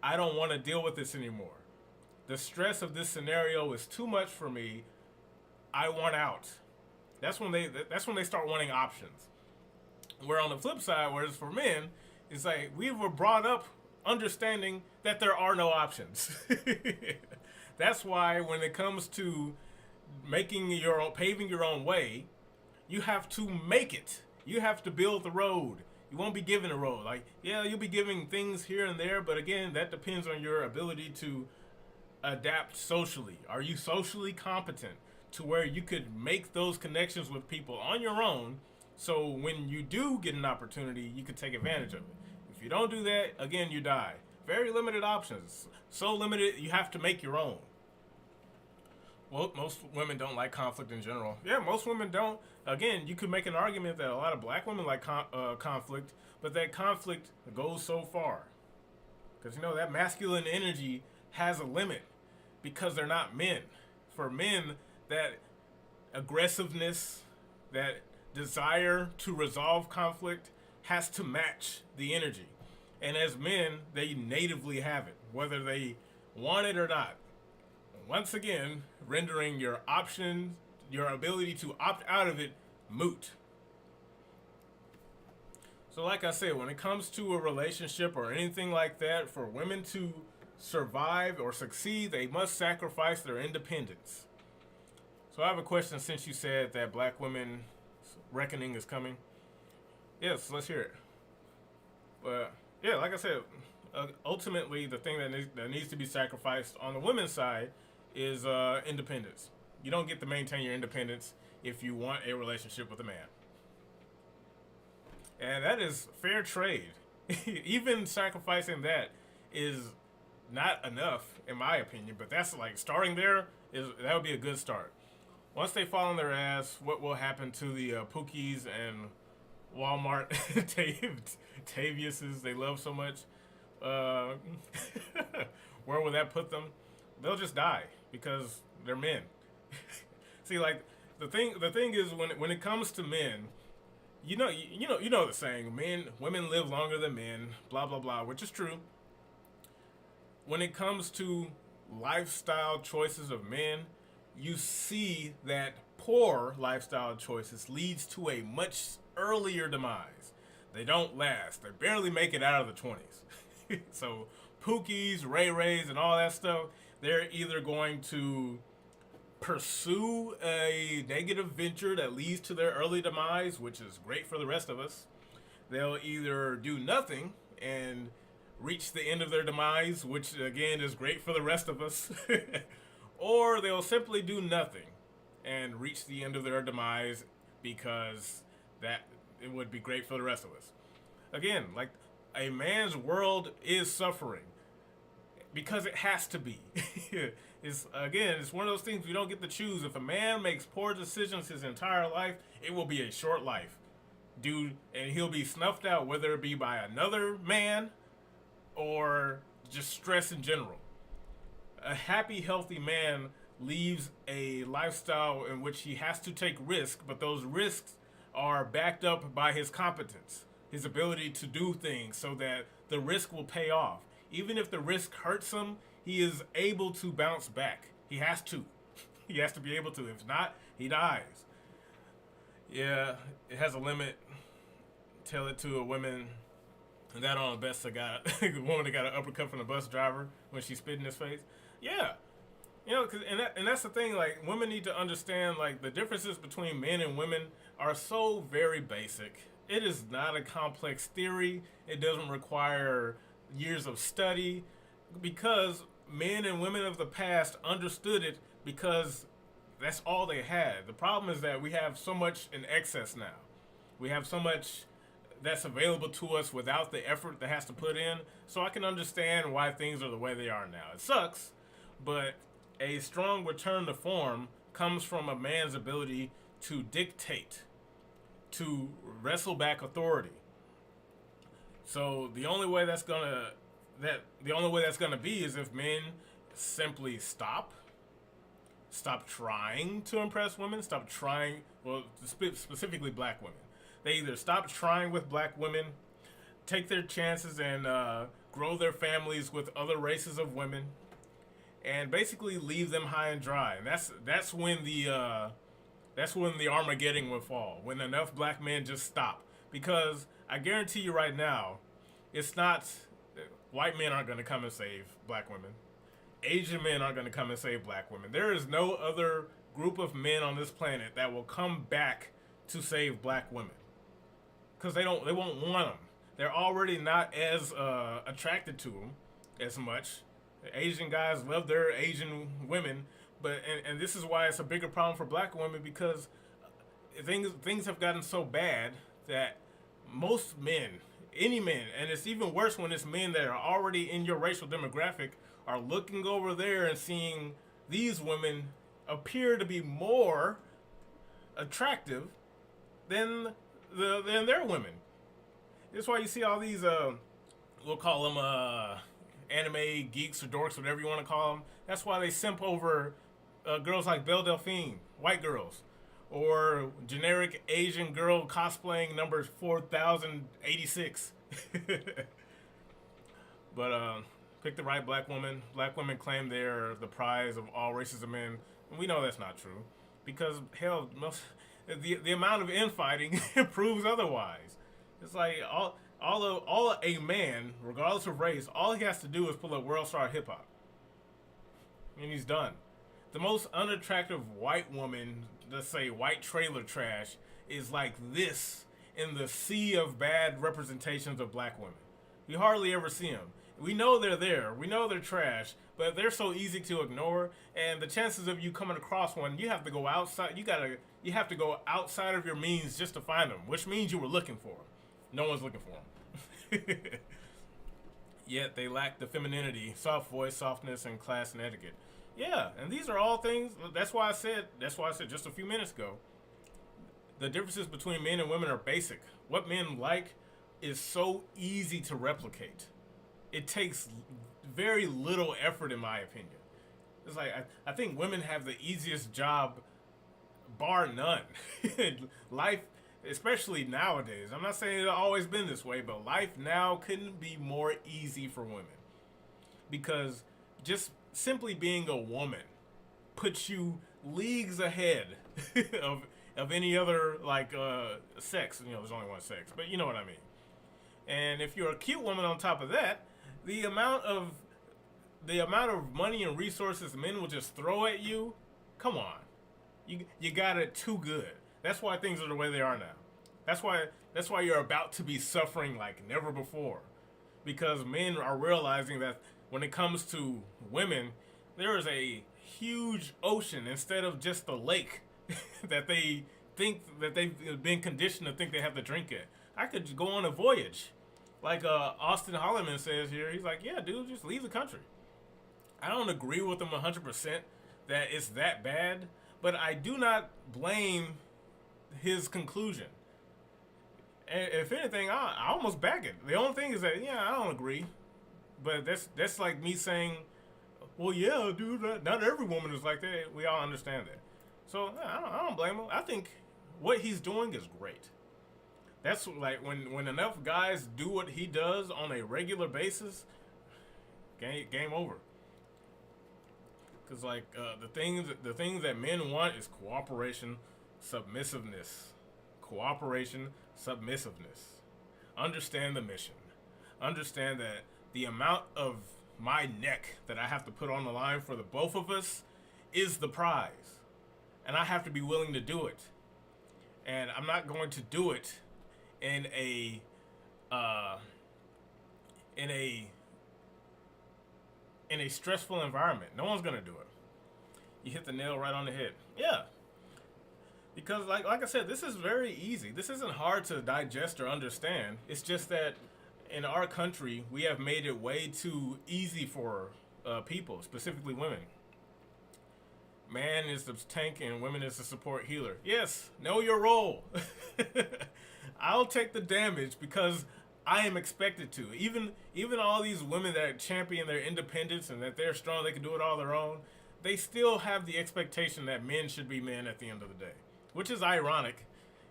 I don't want to deal with this anymore. The stress of this scenario is too much for me. I want out. That's when they start wanting options. Where on the flip side, whereas for men, it's like we were brought up understanding that there are no options. That's why when it comes to paving your own way, You have to make it. You have to build the road. You won't be given a road. Like, yeah, you'll be giving things here and there, but again, that depends on your ability to adapt socially. Are you socially competent to where you could make those connections with people on your own, so when you do get an opportunity, you can take advantage of it? If you don't do that, again, you die. Very limited options. So limited, you have to make your own. Well, most women don't like conflict in general. Yeah, most women don't. Again, you could make an argument that a lot of black women like conflict, but that conflict goes so far. Because, that masculine energy has a limit because they're not men. For men, that aggressiveness, that desire to resolve conflict has to match the energy. And as men, they natively have it, whether they want it or not. Once again, rendering your options, your ability to opt out of it, moot. So like I said, when it comes to a relationship or anything like that, for women to survive or succeed, they must sacrifice their independence. So I have a question, since you said that black women's reckoning is coming. Yes, let's hear it. But yeah, like I said, ultimately the thing that needs to be sacrificed on the women's side is independence. You don't get to maintain your independence if you want a relationship with a man. And that is fair trade. Even sacrificing that is not enough, in my opinion, but that's like starting there, that would be a good start. Once they fall on their ass, what will happen to the Pookies and Walmart Taviuses they love so much? Where will that put them? They'll just die because they're men. See, like the thing is, when it comes to men, you know the saying, women live longer than men, blah blah blah, which is true. When it comes to lifestyle choices of men, you see that poor lifestyle choices leads to a much earlier demise. They don't last. They barely make it out of the 20s. So Pookies, Ray Rays, and all that stuff, they're either going to pursue a negative venture that leads to their early demise, which is great for the rest of us. They'll either do nothing and reach the end of their demise, which again is great for the rest of us. Or they'll simply do nothing and reach the end of their demise because that it would be great for the rest of us. Again, like, a man's world is suffering because it has to be. It's one of those things we don't get to choose. If a man makes poor decisions his entire life, it will be a short life, dude, and he'll be snuffed out, whether it be by another man or just stress in general. A happy, healthy man leaves a lifestyle in which he has to take risks, but those risks are backed up by his competence, his ability to do things so that the risk will pay off. Even if the risk hurts him, he is able to bounce back. He has to. He has to be able to. If not, he dies. Yeah, it has a limit. Tell it to a woman that on the best got a woman that got an uppercut from the bus driver when she spit in his face. Yeah. And that's the thing, like, women need to understand, like, the differences between men and women are so very basic. It is not a complex theory. It doesn't require years of study, because men and women of the past understood it because that's all they had. The problem is that we have so much in excess now. We have so much that's available to us without the effort that has to put in. So I can understand why things are the way they are now. It sucks, but a strong return to form comes from a man's ability to dictate, to wrestle back authority. So the only way that's gonna be is if men simply stop trying to impress women, specifically black women. They either stop trying with black women, take their chances, and grow their families with other races of women, and basically leave them high and dry. And that's when the Armageddon will fall, when enough black men just stop. Because I guarantee you right now, it's not white men aren't going to come and save black women. Asian men aren't going to come and save black women. There is no other group of men on this planet that will come back to save black women because they won't want them. They're already not as attracted to them as much. Asian guys love their Asian women, but and this is why it's a bigger problem for black women, because things have gotten so bad that most men, any men, and it's even worse when it's men that are already in your racial demographic, are looking over there and seeing these women appear to be more attractive than their women. That's why you see all these we'll call them anime geeks or dorks, whatever you want to call them. That's why they simp over girls like Belle Delphine, white girls, or generic Asian girl cosplaying number 4086. But pick the right black woman. Black women claim they're the prize of all races of men. And we know that's not true, because hell, the amount of infighting proves otherwise. It's like all a man, regardless of race, all he has to do is pull up World Star Hip Hop, and he's done. The most unattractive white woman, let's say white trailer trash, is like this in the sea of bad representations of black women. We hardly ever see them. We know they're there. We know they're trash, but they're so easy to ignore. And the chances of you coming across one, you have to go outside. You have to go outside of your means just to find them, which means you were looking for them. No one's looking for them. Yet they lack the femininity, soft voice, softness, and class and etiquette. Yeah, and these are all things. That's why I said just a few minutes ago, the differences between men and women are basic. What men like is so easy to replicate. It takes very little effort, in my opinion. It's like I think women have the easiest job, bar none. Life, especially nowadays. I'm not saying it's always been this way, but life now couldn't be more easy for women, because just simply being a woman puts you leagues ahead of any other sex. You know, there's only one sex, but you know what I mean. And if you're a cute woman on top of that, the amount of money and resources men will just throw at you, come on, you got it too good. That's why things are the way they are now. That's why you're about to be suffering like never before, because men are realizing that when it comes to women, there is a huge ocean instead of just the lake that they think that they've been conditioned to think they have to drink at. I could go on a voyage. Like Austin Holliman says here, he's like, yeah, dude, just leave the country. I don't agree with him 100% that it's that bad, but I do not blame his conclusion. And if anything, I almost back it. The only thing is that, yeah, I don't agree. But that's like me saying, well, yeah, dude, not every woman is like that. We all understand that. So I don't blame him. I think what he's doing is great. That's like when enough guys do what he does on a regular basis, game over. Because like the things that men want is cooperation, submissiveness. Cooperation, submissiveness. Understand the mission. Understand that the amount of my neck that I have to put on the line for the both of us is the prize. And I have to be willing to do it. And I'm not going to do it in a stressful environment. No one's gonna do it. You hit the nail right on the head. Yeah. Because like I said, this is very easy. This isn't hard to digest or understand. It's just that in our country, we have made it way too easy for people, specifically women. Man is the tank and women is the support healer. Yes, know your role. I'll take the damage because I am expected to. Even all these women that champion their independence and that they're strong, they can do it all their own, they still have the expectation that men should be men at the end of the day. Which is ironic,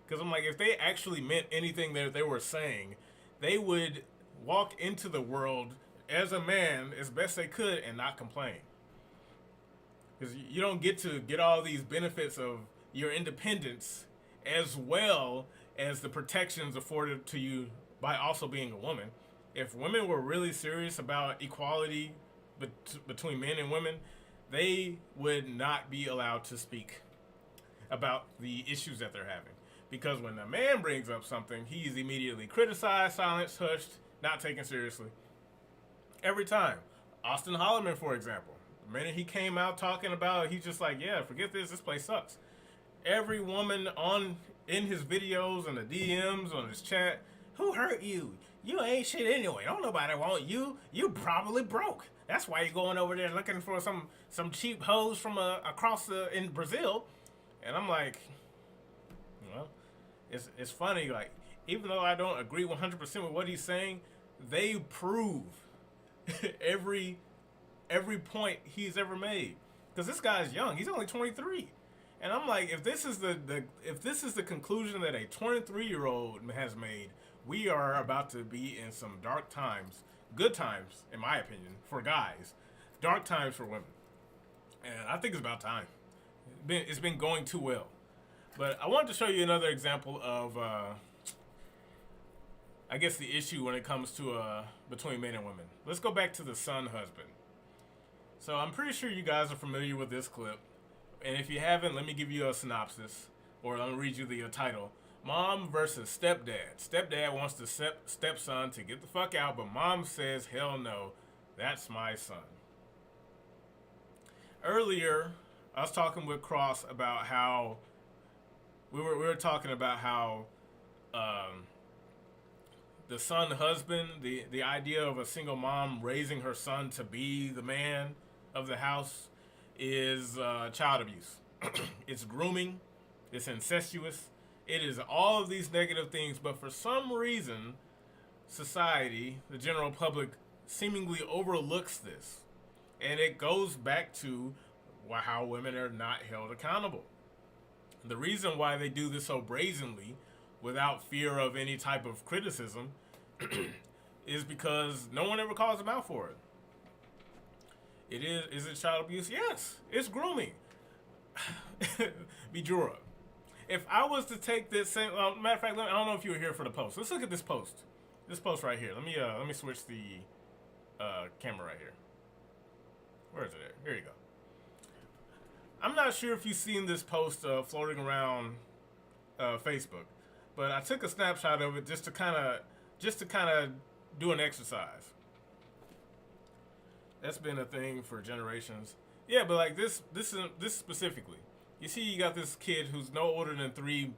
because I'm like, if they actually meant anything that they were saying, they would walk into the world as a man as best they could and not complain. Because you don't get to get all these benefits of your independence as well as the protections afforded to you by also being a woman. If women were really serious about equality between men and women, they would not be allowed to speak about the issues that they're having. Because when a man brings up something, he's immediately criticized, silenced, hushed, not taken seriously. Every time. Austin Holloman, for example. The minute he came out talking about it, he's just like, yeah, forget this place sucks. Every woman in his videos and the DMs on his chat, who hurt you? You ain't shit anyway. Don't nobody want you. You probably broke. That's why you're going over there looking for some cheap hoes from across in Brazil. And I'm like, well, it's funny. Like, even though I don't agree 100% with what he's saying, they prove every point he's ever made. Because this guy's young. He's only 23. And I'm like, if this is the conclusion that a 23-year-old has made, we are about to be in some dark times. Good times, in my opinion, for guys. Dark times for women. And I think it's about time. It's been going too well. But I wanted to show you another example of, I guess, the issue when it comes to between men and women. Let's go back to the son husband. So I'm pretty sure you guys are familiar with this clip. And if you haven't, let me give you a synopsis. Or let me read you the title. Mom versus stepdad. Stepdad wants the stepson to get the fuck out, but mom says, hell no, that's my son. Earlier, I was talking with Cross about how we were talking about how the son husband, the idea of a single mom raising her son to be the man of the house is child abuse. It's grooming. It's incestuous. It is all of these negative things, but for some reason, society, the general public, seemingly overlooks this. And it goes back to how women are not held accountable. The reason why they do this so brazenly, without fear of any type of criticism, is because no one ever calls them out for it. Is it child abuse? Yes, it's grooming. Bijura. If I was to take this same, matter of fact, I don't know if you were here for the post. Let's look at this post. This post right here. Let me switch the camera right here. Where is it at? Here you go. I'm not sure if you've seen this post floating around Facebook, but I took a snapshot of it just to kind of do an exercise. That's been a thing for generations. Yeah, but like this specifically. You see, you got this kid who's no older than 3,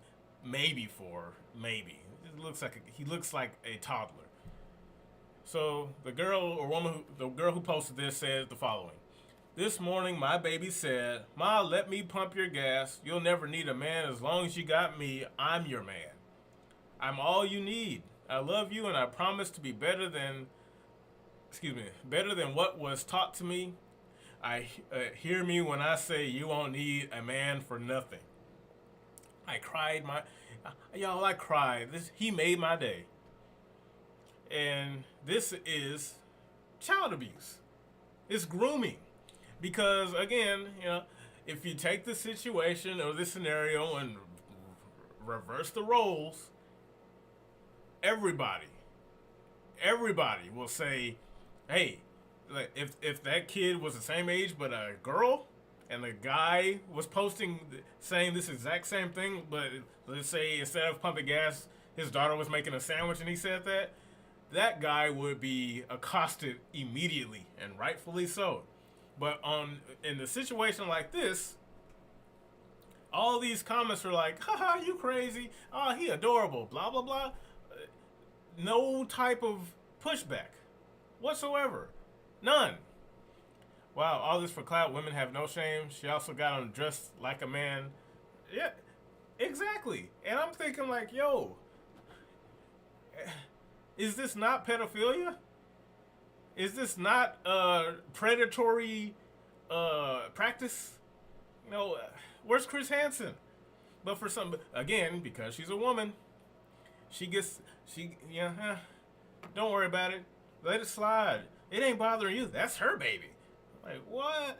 maybe 4, maybe. He looks like a toddler. So the girl who posted this said the following: "This morning, my baby said, 'Ma, let me pump your gas. You'll never need a man as long as you got me. I'm your man. I'm all you need. I love you, and I promise to be better than what was taught to me. I hear me when I say you won't need a man for nothing.'" I cried I cried. He made my day. And this is child abuse. It's grooming. Because again, if you take the situation or this scenario and reverse the roles, everybody will say, hey, like if that kid was the same age but a girl, and the guy was saying this exact same thing, but let's say instead of pumping gas, his daughter was making a sandwich and he said that guy would be accosted immediately, and rightfully so. But in the situation like this, all these comments are like, haha, you crazy, oh, he adorable, blah, blah, blah. No type of pushback whatsoever. None. Wow, all this for clout. Women have no shame. She also got on dressed like a man. Yeah, exactly. And I'm thinking like, yo, is this not pedophilia? Is this not predatory practice? Where's Chris Hansen? But for some, again, because she's a woman, don't worry about it. Let it slide. It ain't bothering you. That's her baby. Like, what?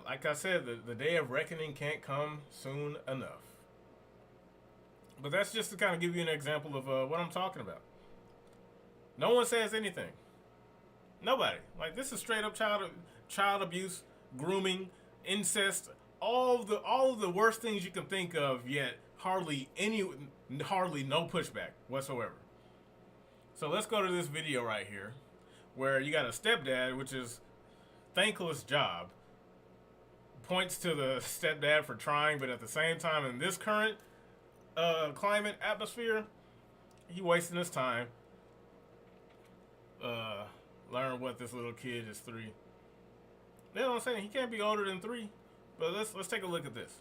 Like I said, the day of reckoning can't come soon enough. But that's just to kind of give you an example of what I'm talking about. No one says anything. Nobody. Like, this is straight up child abuse, grooming, incest, all of the worst things you can think of, yet hardly no pushback whatsoever. So let's go to this video right here, where you got a stepdad, which is thankless job, points to the stepdad for trying, but at the same time, in this current climate atmosphere, he wasting his time. Learn what this little kid is 3. You know what I'm saying? He can't be older than 3. But let's take a look at this.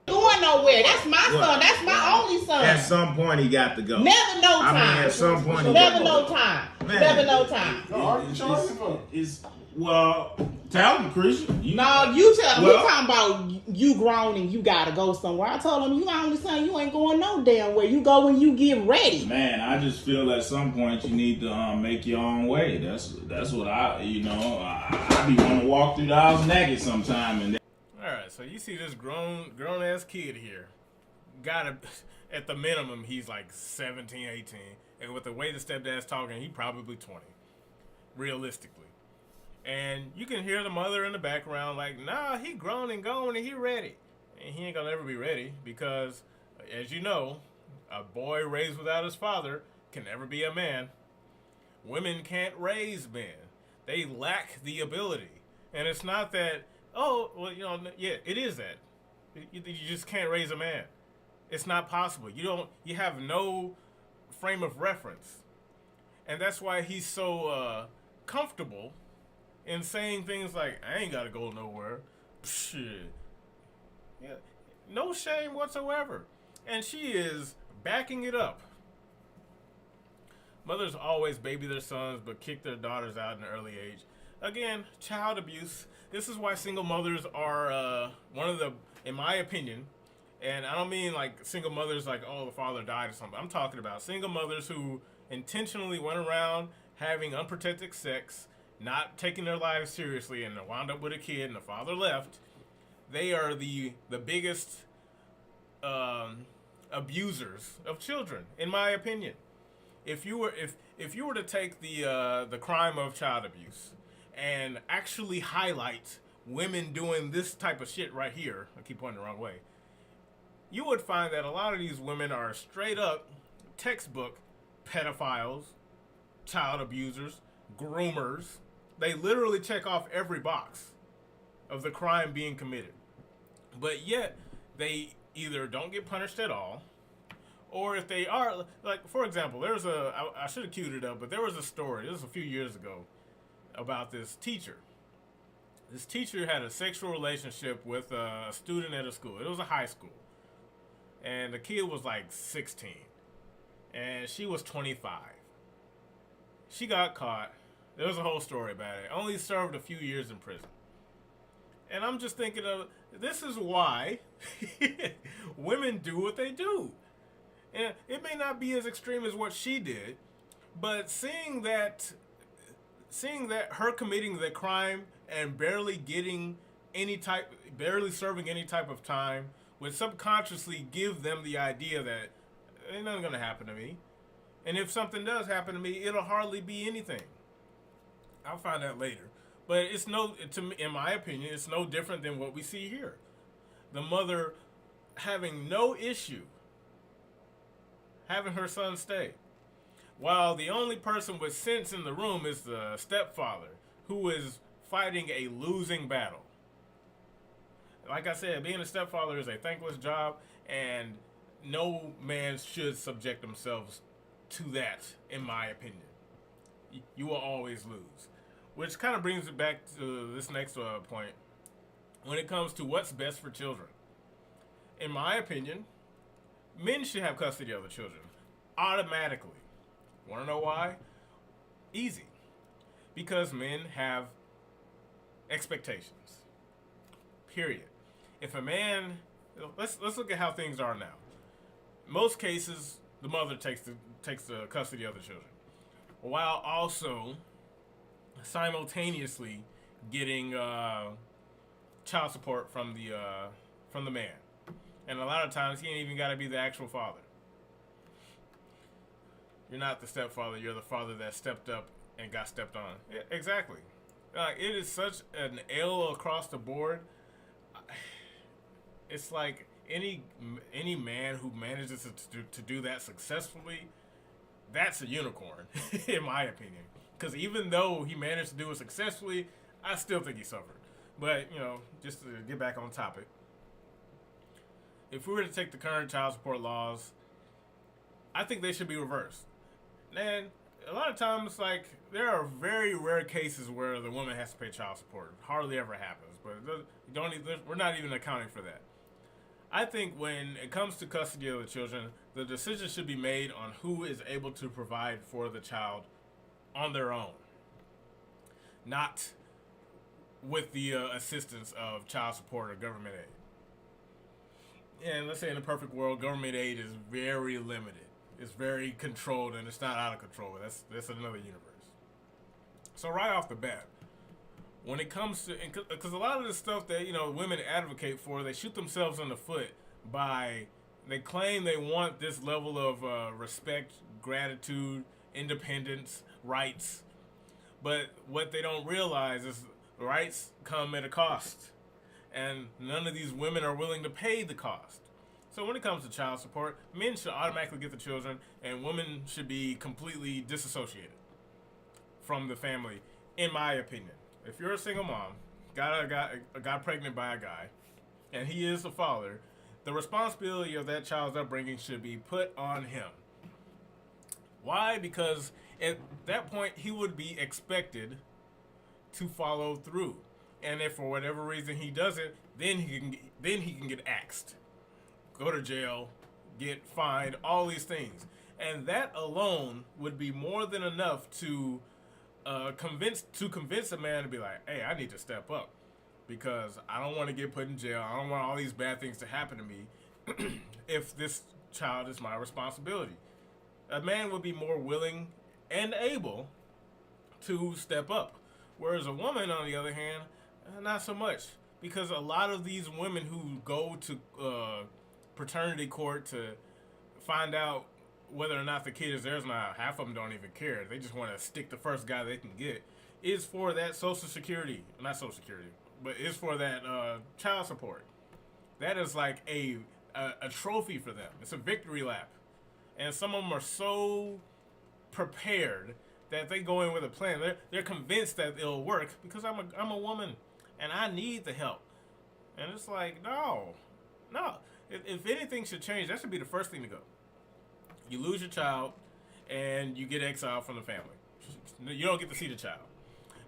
Going nowhere. That's my son. That's my only son. At some point, he got to go. Never no time. I mean, at some point, he Never got no to go. time. Man. Never no time. Well, tell him, Christian. No, you tell him. Well, We talking about you grown and you gotta go somewhere. I told him, you my only son. You ain't going no damn where. You go when you get ready. man, I just feel at some point you need to make your own way. That's what I be wanting to walk through the house naked sometime. And All right, so you see this grown ass kid here. Gotta, at the minimum, he's like 17, 18. And with the way the stepdad's talking, he probably 20, realistically. And you can hear the mother in the background like, nah, he grown and gone and he ready. And he ain't gonna ever be ready because, as you know, a boy raised without his father can never be a man. Women can't raise men. They lack the ability. And it's not that, oh, well, yeah, it is that. You just can't raise a man. It's not possible. You have no frame of reference. And that's why he's so comfortable in saying things like, I ain't got to go nowhere. Shit. Yeah. No shame whatsoever. And she is backing it up. Mothers always baby their sons but kick their daughters out in an early age. Again, child abuse. This is why single mothers are one of the, in my opinion, and I don't mean like single mothers like, oh, the father died or something. I'm talking about single mothers who intentionally went around having unprotected sex, not taking their lives seriously, and wound up with a kid and the father left. They are the biggest abusers of children, in my opinion. If you were to take the crime of child abuse and actually highlight women doing this type of shit right here, I keep pointing the wrong way, you would find that a lot of these women are straight up textbook pedophiles, child abusers, groomers. They literally check off every box of the crime being committed. But yet, they either don't get punished at all, or if they are, like, for example, I should have queued it up, but there was a story, this was a few years ago, about this teacher. This teacher had a sexual relationship with a student at a school. It was a high school. And the kid was like 16. And she was 25. She got caught. There was a whole story about it. Only served a few years in prison. And I'm just thinking of, this is why women do what they do. And it may not be as extreme as what she did, but seeing that her committing the crime and barely serving any type of time would subconsciously give them the idea that ain't nothing gonna happen to me. And if something does happen to me, it'll hardly be anything. I'll find out later. But in my opinion, it's no different than what we see here. The mother having no issue having her son stay, while the only person with sense in the room is the stepfather, who is fighting a losing battle. Like I said, being a stepfather is a thankless job, and no man should subject themselves to that, in my opinion. You will always lose. Which kind of brings it back to this next point. When it comes to what's best for children. In my opinion, men should have custody of the children. Automatically. Want to know why? Easy. Because men have expectations. Period. If a man... Let's look at how things are now. Most cases, the mother takes the custody of the children, while also simultaneously getting child support from the man. And a lot of times he ain't even got to be the actual father. You're not the stepfather, you're the father that stepped up and got stepped on. Yeah, exactly. It is such an L across the board. It's like any man who manages to do that successfully, that's a unicorn, in my opinion. Because even though he managed to do it successfully, I still think he suffered. But just to get back on topic, if we were to take the current child support laws, I think they should be reversed. And a lot of times, like, there are very rare cases where the woman has to pay child support. Hardly ever happens, but we're not even accounting for that. I think when it comes to custody of the children, the decision should be made on who is able to provide for the child on their own, not with the assistance of child support or government aid. And let's say in a perfect world, government aid is very limited. It's very controlled, and it's not out of control. That's another universe. So right off the bat, when it comes to, because a lot of the stuff that women advocate for, they shoot themselves in the foot by, they claim they want this level of respect, gratitude, independence, rights, but what they don't realize is rights come at a cost, and none of these women are willing to pay the cost. So when it comes to child support, men should automatically get the children, and women should be completely disassociated from the family, in my opinion. If you're a single mom, got pregnant by a guy, and he is the father, the responsibility of that child's upbringing should be put on him. Why? Because at that point, he would be expected to follow through. And if for whatever reason he doesn't, then he can get axed, go to jail, get fined, all these things. And that alone would be more than enough to convince a man to be like, hey, I need to step up, because I don't want to get put in jail. I don't want all these bad things to happen to me if this child is my responsibility. A man would be more willing and able to step up. Whereas a woman, on the other hand, not so much. Because a lot of these women who go to paternity court to find out whether or not the kid is theirs or not, half of them don't even care. They just want to stick the first guy they can get. Is for that Social Security, not Social Security, but is for that child support. That is like a trophy for them. It's a victory lap. And some of them are so prepared that they go in with a plan. They're convinced that it'll work because I'm a woman and I need the help. And it's like, no. If anything should change, that should be the first thing to go. You lose your child and you get exiled from the family. You don't get to see the child.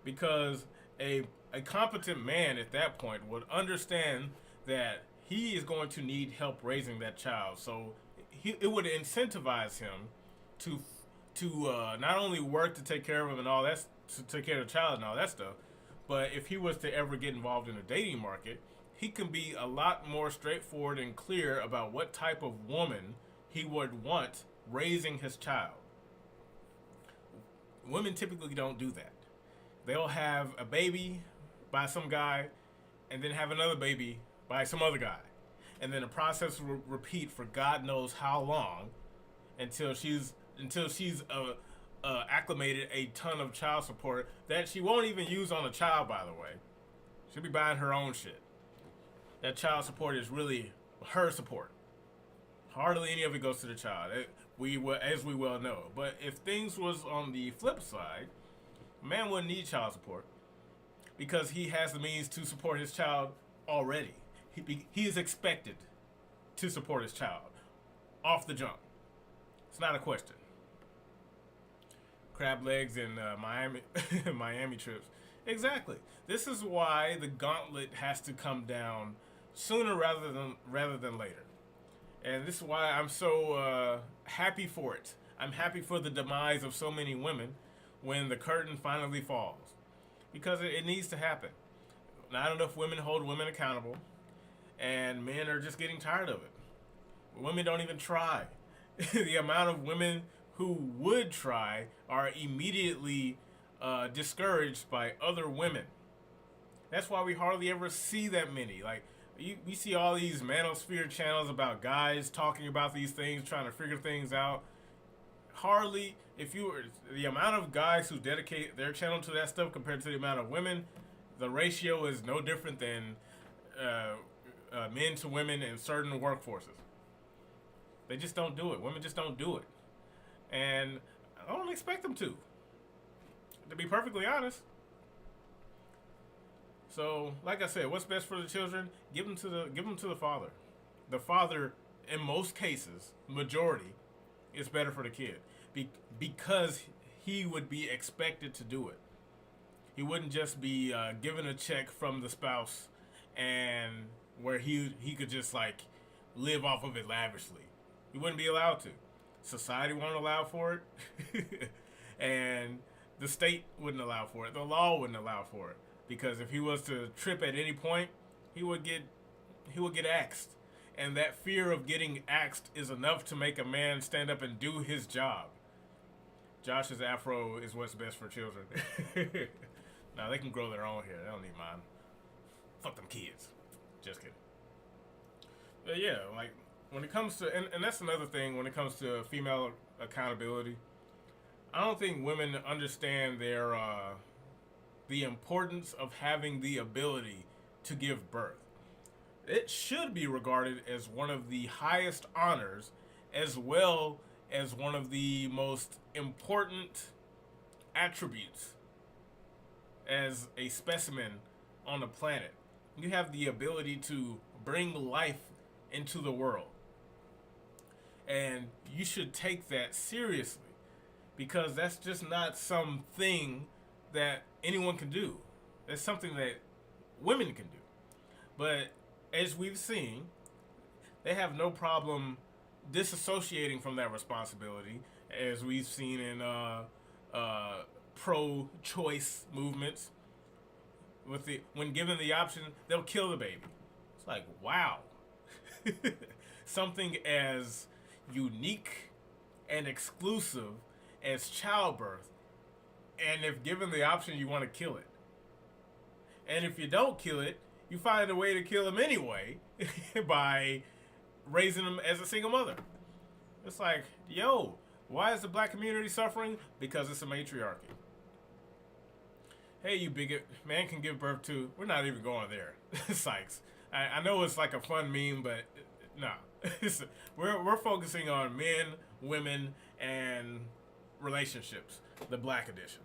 Because a competent man at that point would understand that he is going to need help raising that child. So it would incentivize him to not only work to take care of him and all that, to take care of the child and all that stuff, but if he was to ever get involved in the dating market, he can be a lot more straightforward and clear about what type of woman he would want raising his child. Women typically don't do that. They'll have a baby by some guy and then have another baby by some other guy. And then the process will repeat for God knows how long until she's acclimated a ton of child support that she won't even use on the child, by the way. She'll be buying her own shit. That child support is really her support. Hardly any of it goes to the child, as we well know. But if things was on the flip side, a man wouldn't need child support because he has the means to support his child already. He is expected to support his child off the jump. It's not a question. Crab legs and Miami trips. Exactly. This is why the gauntlet has to come down sooner rather than later. And this is why I'm so happy for it. I'm happy for the demise of so many women when the curtain finally falls. Because it needs to happen. Not enough women hold women accountable. And men are just getting tired of it. Women don't even try. The amount of women who would try are immediately discouraged by other women. That's why we hardly ever see that many. Like, we see all these manosphere channels about guys talking about these things, trying to figure things out. Hardly, the amount of guys who dedicate their channel to that stuff compared to the amount of women, the ratio is no different than men to women in certain workforces. They just don't do it. Women just don't do it, and I don't expect them to. To be perfectly honest. So, like I said, what's best for the children? Give them to the father. The father, in most cases, majority, is better for the kid because he would be expected to do it. He wouldn't just be given a check from the spouse and where he could just like live off of it lavishly. He wouldn't be allowed to. Society won't allow for it, and the state wouldn't allow for it. The law wouldn't allow for it. Because if he was to trip at any point, he would get axed. And that fear of getting axed is enough to make a man stand up and do his job. Josh's afro is what's best for children. Now they can grow their own hair. They don't need mine. Fuck them kids. Just kidding. But yeah, like when it comes to, and that's another thing when it comes to female accountability. I don't think women understand the importance of having the ability to give birth. It should be regarded as one of the highest honors, as well as one of the most important attributes as a specimen on the planet. You have the ability to bring life into the world. And you should take that seriously, because that's just not something that anyone can do. It's something that women can do. But as we've seen, they have no problem disassociating from that responsibility, as we've seen in pro-choice movements. When given the option, they'll kill the baby. It's like, wow. Something as unique and exclusive as childbirth, and if given the option, you want to kill it. And if you don't kill it, you find a way to kill him anyway by raising him as a single mother. It's like, yo, why is the black community suffering? Because it's a matriarchy. Hey, you bigot, man can give birth to. We're not even going there. Sykes. I know it's like a fun meme, but no. We're focusing on men, women, and relationships. The black edition.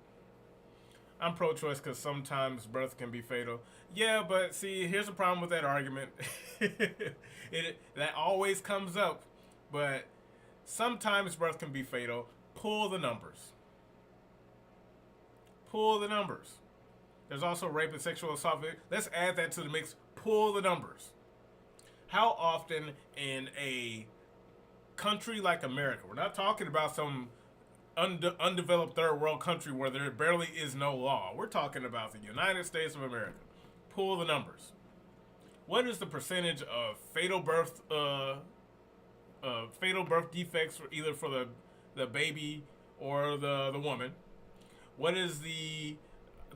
I'm pro-choice because sometimes birth can be fatal. Yeah, but see, here's the problem with that argument. That always comes up, but sometimes birth can be fatal. Pull the numbers. Pull the numbers. There's also rape and sexual assault. Let's add that to the mix. Pull the numbers. How often in a country like America, we're not talking about some undeveloped third world country where there barely is no law. We're talking about the United States of America. Pull the numbers. What is the percentage of fatal birth defects, either for the baby or the woman? What is the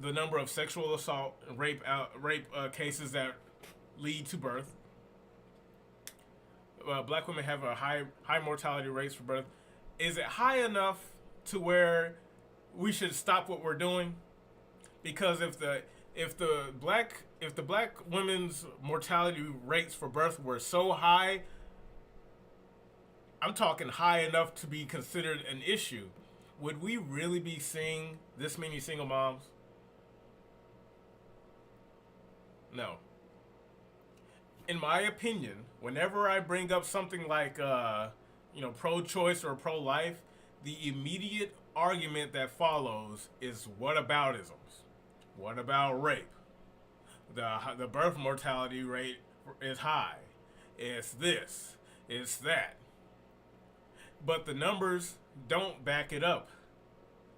number of sexual assault and rape cases that lead to birth? Black women have a high mortality rates for birth. Is it high enough to where we should stop what we're doing? Because if the black women's mortality rates for birth were so high, I'm talking high enough to be considered an issue, would we really be seeing this many single moms? No. In my opinion, whenever I bring up something like pro-choice or pro-life, the immediate argument that follows is whataboutisms. What about rape? The birth mortality rate is high. It's this. It's that. But the numbers don't back it up.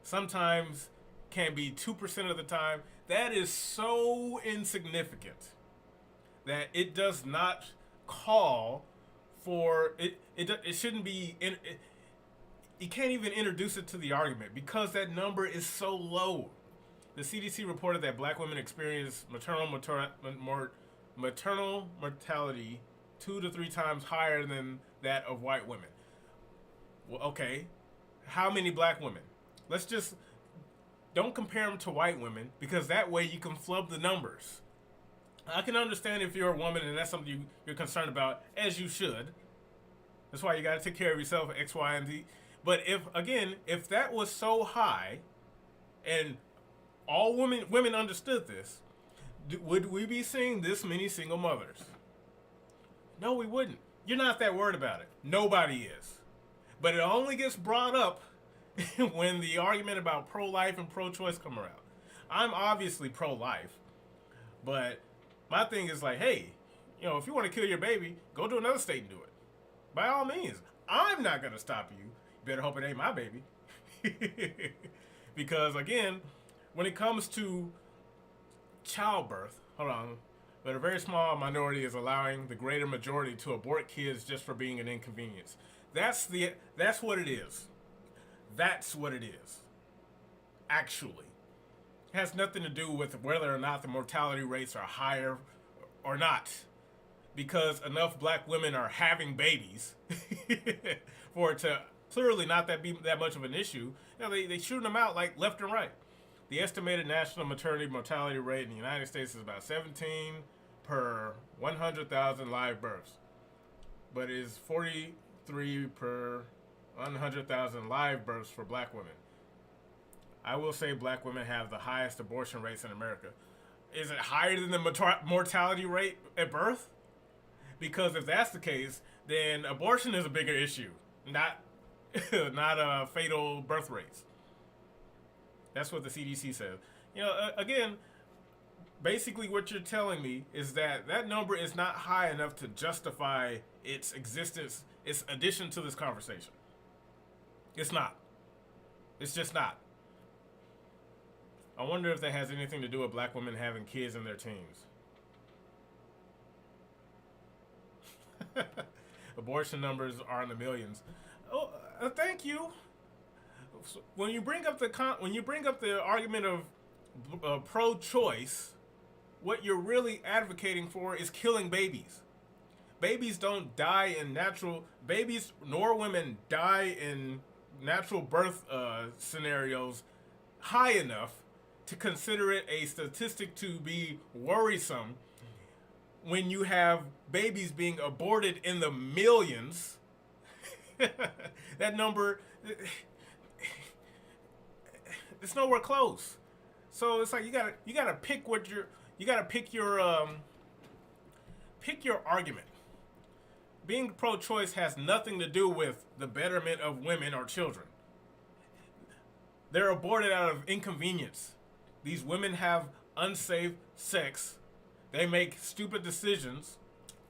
Sometimes can be 2% of the time. That is so insignificant that it does not call for it. It shouldn't be in. You can't even introduce it to the argument because that number is so low. The CDC reported that black women experience maternal mortality 2 to 3 times higher than that of white women. Well, okay, how many black women? Let's just don't compare them to white women, because that way you can flub the numbers. I can understand if you're a woman and that's something you're concerned about, as you should. That's why you got to take care of yourself, X, Y, and Z. But if that was so high, and all women understood this, would we be seeing this many single mothers? No, we wouldn't. You're not that worried about it. Nobody is. But it only gets brought up when the argument about pro-life and pro-choice come around. I'm obviously pro-life, but my thing is like, hey, if you want to kill your baby, go to another state and do it. By all means. I'm not going to stop you. You better hope it ain't my baby. Because, again, when it comes to childbirth, hold on, but a very small minority is allowing the greater majority to abort kids just for being an inconvenience. That's what it is. That's what it is. Actually. It has nothing to do with whether or not the mortality rates are higher or not. Because enough black women are having babies for it to clearly not be that much of an issue. They shooting them out like left and right. The estimated national maternity mortality rate in the United States is about 17 per 100,000 live births. But it is 43 per 100,000 live births for black women. I will say black women have the highest abortion rates in America. Is it higher than the mortality rate at birth? Because if that's the case, then abortion is a bigger issue, not fatal birth rates. That's what the CDC says. Again, basically what you're telling me is that number is not high enough to justify its existence, its addition to this conversation. It's not. It's just not. I wonder if that has anything to do with black women having kids in their teens. Abortion numbers are in the millions. Oh, thank you. When you bring up the argument of pro-choice, what you're really advocating for is killing babies. Babies don't die in babies nor women die in natural birth scenarios high enough to consider it a statistic to be worrisome when you have babies being aborted in the millions. That number, it's nowhere close. So it's like you gotta pick your argument. Being pro-choice has nothing to do with the betterment of women or children. They're aborted out of inconvenience. These women have unsafe sex. They make stupid decisions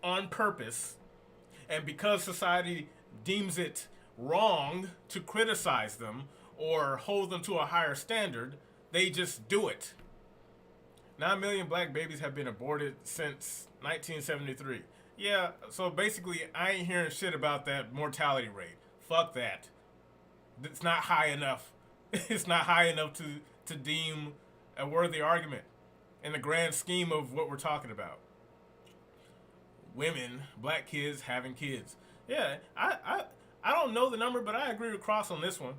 on purpose. And because society deems it wrong to criticize them or hold them to a higher standard, they just do it. 9 million black babies have been aborted since 1973. Yeah, so basically I ain't hearing shit about that mortality rate. Fuck that. It's not high enough. It's not high enough to deem a worthy argument in the grand scheme of what we're talking about. Women, black kids having kids. Yeah, I don't know the number, but I agree with Cross on this one.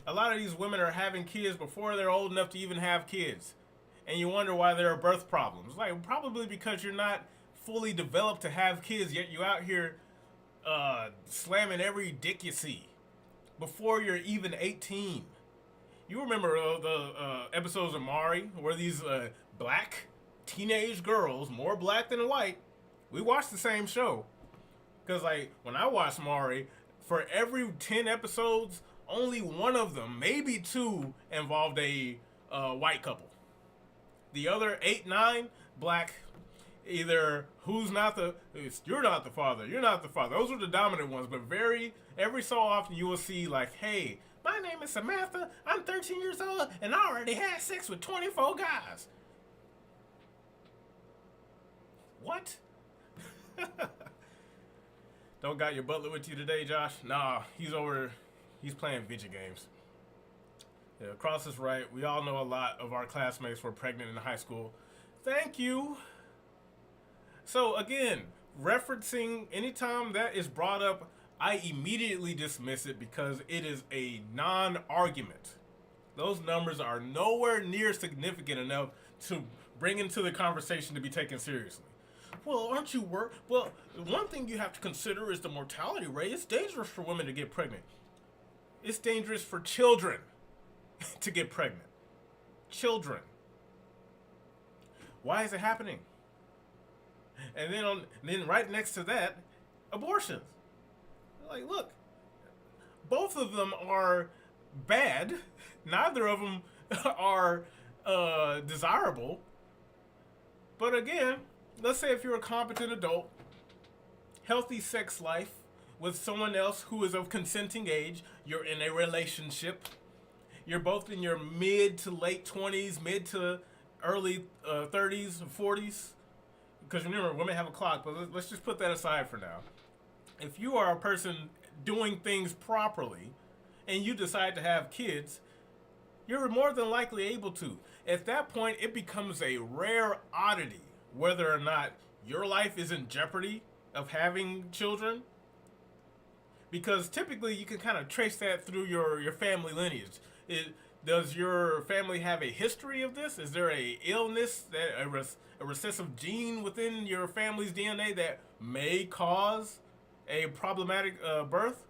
A lot of these women are having kids before they're old enough to even have kids. And you wonder why there are birth problems. Like, probably because you're not fully developed to have kids, yet you out here slamming every dick you see before you're even 18. You remember the episodes of Maury where these black teenage girls, more black than white, we watched the same show. Because, like, when I watched Maury, for every 10 episodes, only one of them, maybe two, involved a white couple. The other 8, 9, black, either you're not the father, you're not the father. Those were the dominant ones, but every so often you will see, like, hey, my name is Samantha, I'm 13 years old, and I already had sex with 24 guys. What? Don't got your butler with you today, Josh? Nah, he's playing video games. Yeah, Cross is right. We all know a lot of our classmates were pregnant in high school. Thank you. So again, referencing anytime that is brought up, I immediately dismiss it because it is a non-argument. Those numbers are nowhere near significant enough to bring into the conversation to be taken seriously. Well, aren't you worried? Well, one thing you have to consider is the mortality rate. It's dangerous for women to get pregnant. It's dangerous for children to get pregnant. Children. Why is it happening? And then right next to that, abortions. Like, look, both of them are bad. Neither of them are desirable. But again, let's say if you're a competent adult, healthy sex life with someone else who is of consenting age, you're in a relationship, you're both in your mid to late 20s, mid to early 30s, 40s, because remember, women have a clock, but let's just put that aside for now. If you are a person doing things properly and you decide to have kids, you're more than likely able to. At that point, it becomes a rare oddity whether or not your life is in jeopardy of having children, because typically you can kind of trace that through your family lineage. Does your family have a history of this? Is there a illness, that a recessive gene within your family's DNA that may cause a problematic birth?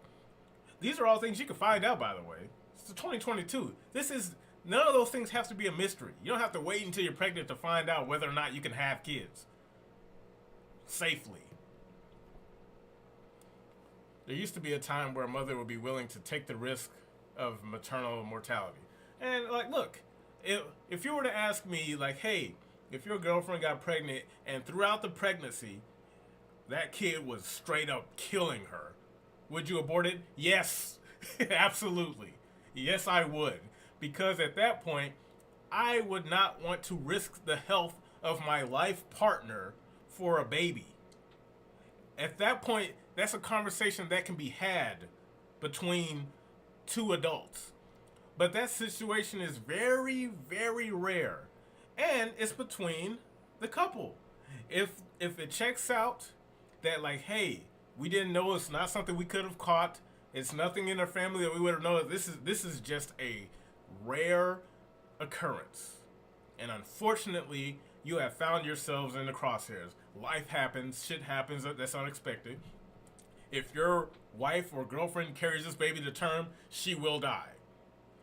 These are all things you can find out, by the way. It's 2022. None of those things have to be a mystery. You don't have to wait until you're pregnant to find out whether or not you can have kids safely. There used to be a time where a mother would be willing to take the risk of maternal mortality. And like, look, if you were to ask me, like, hey, if your girlfriend got pregnant and throughout the pregnancy, that kid was straight up killing her, would you abort it? Yes, absolutely. Yes, I would. Because at that point, I would not want to risk the health of my life partner for a baby. At that point, that's a conversation that can be had between two adults. But that situation is very, very rare. And it's between the couple. If it checks out that, like, hey, we didn't know, it's not something we could have caught, it's nothing in our family that we would have known, this is just a rare occurrence. And unfortunately, you have found yourselves in the crosshairs. Life happens, shit happens that's unexpected. If your wife or girlfriend carries this baby to term, she will die.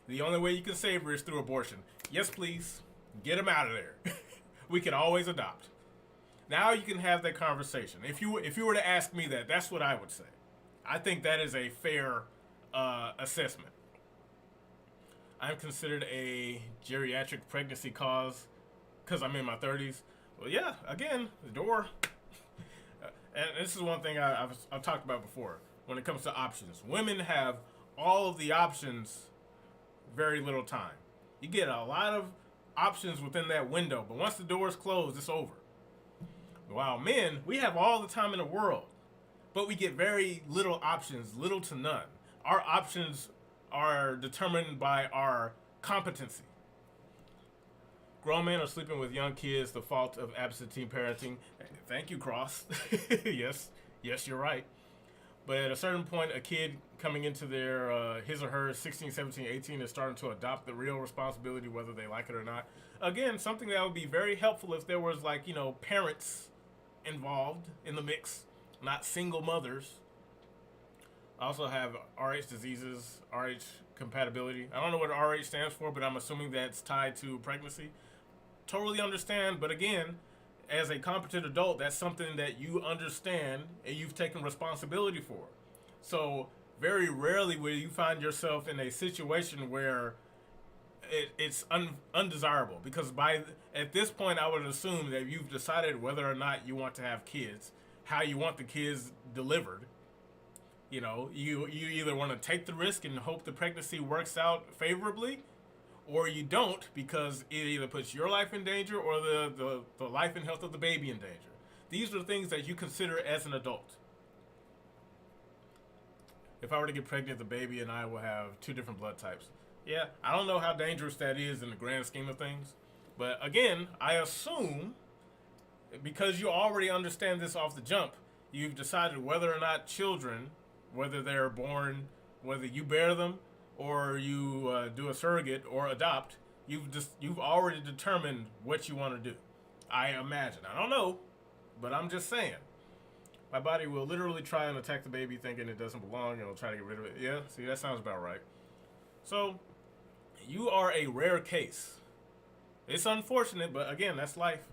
The only way you can save her is through abortion. Yes, please. Get him out of there. We can always adopt. Now you can have that conversation. If you were to ask me that, that's what I would say. I think that is a fair assessment. I'm considered a geriatric pregnancy cause because I'm in my 30s. Well, yeah, again, the door. And this is one thing I've talked about before when it comes to options. Women have all of the options, very little time. You get a lot of options within that window, but once the door is closed, it's over. While men, we have all the time in the world, but we get very little options, little to none. Our options are determined by our competency. Grown men are sleeping with young kids, the fault of absentee parenting. Thank you, Cross. Yes, you're right. But at a certain point, a kid coming into their his or her 16, 17, 18 is starting to adopt the real responsibility, whether they like it or not. Again, something that would be very helpful if there was, like, parents involved in the mix, not single mothers. I also have RH diseases, RH compatibility. I don't know what RH stands for, but I'm assuming that's tied to pregnancy. Totally understand, but again, as a competent adult, that's something that you understand and you've taken responsibility for. So very rarely will you find yourself in a situation where it's undesirable, because at this point I would assume that you've decided whether or not you want to have kids, how you want the kids delivered. You either want to take the risk and hope the pregnancy works out favorably, or you don't, because it either puts your life in danger or the life and health of the baby in danger. These are the things that you consider as an adult. If I were to get pregnant, the baby and I will have two different blood types. Yeah, I don't know how dangerous that is in the grand scheme of things. But again, I assume, because you already understand this off the jump, you've decided whether or not children, whether they're born, whether you bear them, or you do a surrogate or adopt, you've already determined what you want to do. I imagine. I don't know, but I'm just saying. My body will literally try and attack the baby thinking it doesn't belong and it'll try to get rid of it. Yeah, see, that sounds about right. So, you are a rare case. It's unfortunate, but again, that's life.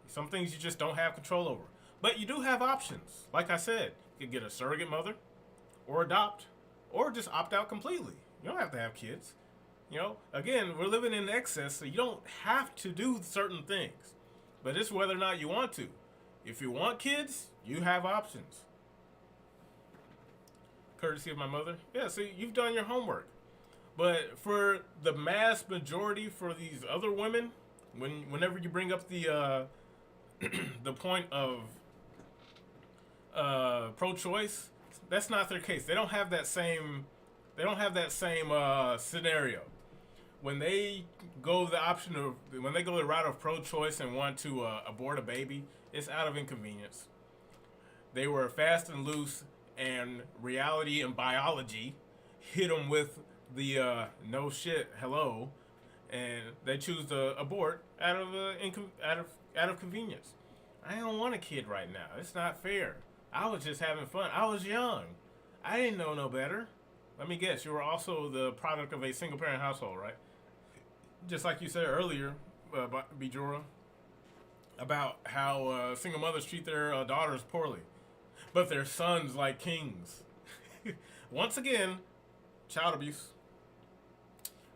Some things you just don't have control over. But you do have options. Like I said, you can get a surrogate mother, or adopt, or just opt out completely. You don't have to have kids. You know, again, we're living in excess, so you don't have to do certain things. But it's whether or not you want to. If you want kids, you have options. Courtesy of my mother. Yeah, so you've done your homework. But for the mass majority, for these other women, whenever you bring up the the point of pro-choice, that's not their case. They don't have that same. They don't have that same scenario. When they go the route of pro-choice and want to abort a baby, it's out of inconvenience. They were fast and loose, and reality and biology hit them with the no shit hello, and they choose to abort out of convenience. I don't want a kid right now. It's not fair. I was just having fun. I was young. I didn't know no better. Let me guess, you were also the product of a single parent household, right? Just like you said earlier, Bijora, about how single mothers treat their daughters poorly, but their sons like kings. Once again, child abuse.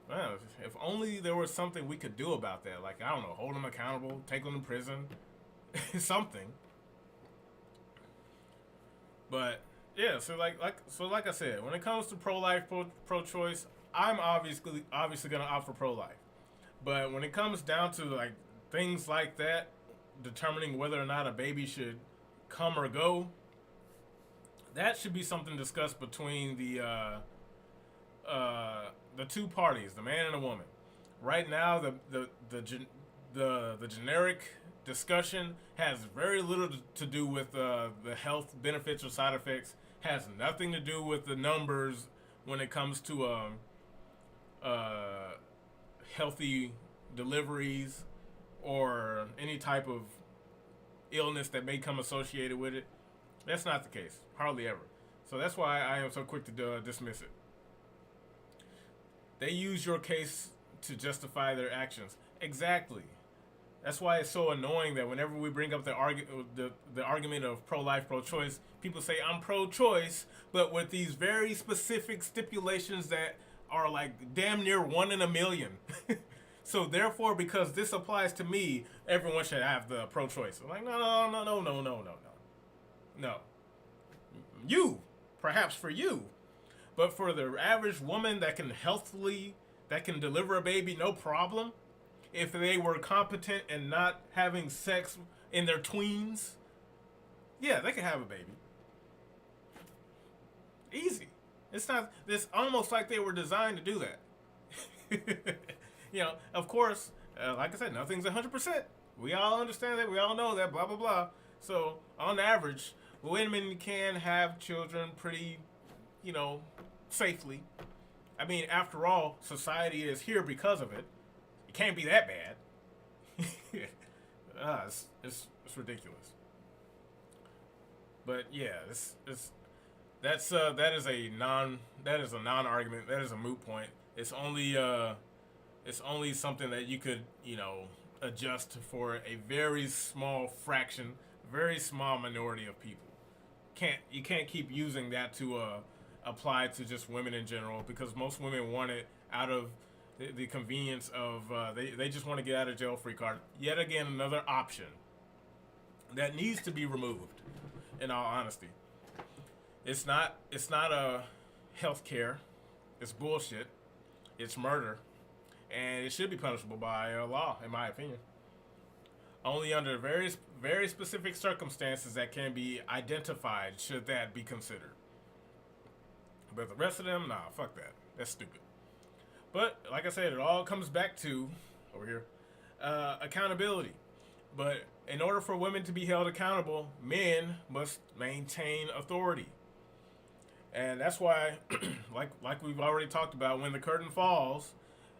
Man, if only there was something we could do about that. Like, I don't know, hold them accountable, take them to prison, something. But yeah, so like I said, when it comes to pro-life, pro-choice, I'm obviously gonna opt for pro-life. But when it comes down to like things like that, determining whether or not a baby should come or go, that should be something discussed between the two parties, the man and the woman. Right now, the generic discussion has very little to do with the health benefits or side effects. Has nothing to do with the numbers when it comes to healthy deliveries or any type of illness that may come associated with it. That's not the case, hardly ever. So that's why I am so quick to dismiss it. They use your case to justify their actions. Exactly. That's why it's so annoying that whenever we bring up the argument of pro-life, pro-choice, people say I'm pro-choice, but with these very specific stipulations that are like damn near 1 in a million. So therefore, because this applies to me, everyone should have the pro-choice. I'm like, no. You, perhaps for you, but for the average woman that can deliver a baby, no problem. If they were competent and not having sex in their tweens, yeah, they can have a baby. Easy. It's almost like they were designed to do that. You know, of course, like I said, nothing's 100%. We all understand that. We all know that, blah, blah, blah. So, on average, women can have children pretty, safely. I mean, after all, society is here because of it. It can't be that bad. It's ridiculous. But yeah, that is a non-argument. That is a moot point. It's only something that you could adjust for a very small fraction, very small minority of people. You can't keep using that to apply to just women in general, because most women want it out of the convenience of they just want to get out of jail free card. Yet again, another option that needs to be removed. In all honesty, it's not a health care. It's bullshit. It's murder, and it should be punishable by law, in my opinion. Only under very, very specific circumstances that can be identified should that be considered. But the rest of them, nah, fuck that. That's stupid. But like I said, it all comes back to over here accountability. But in order for women to be held accountable, men must maintain authority. And that's why, like we've already talked about, when the curtain falls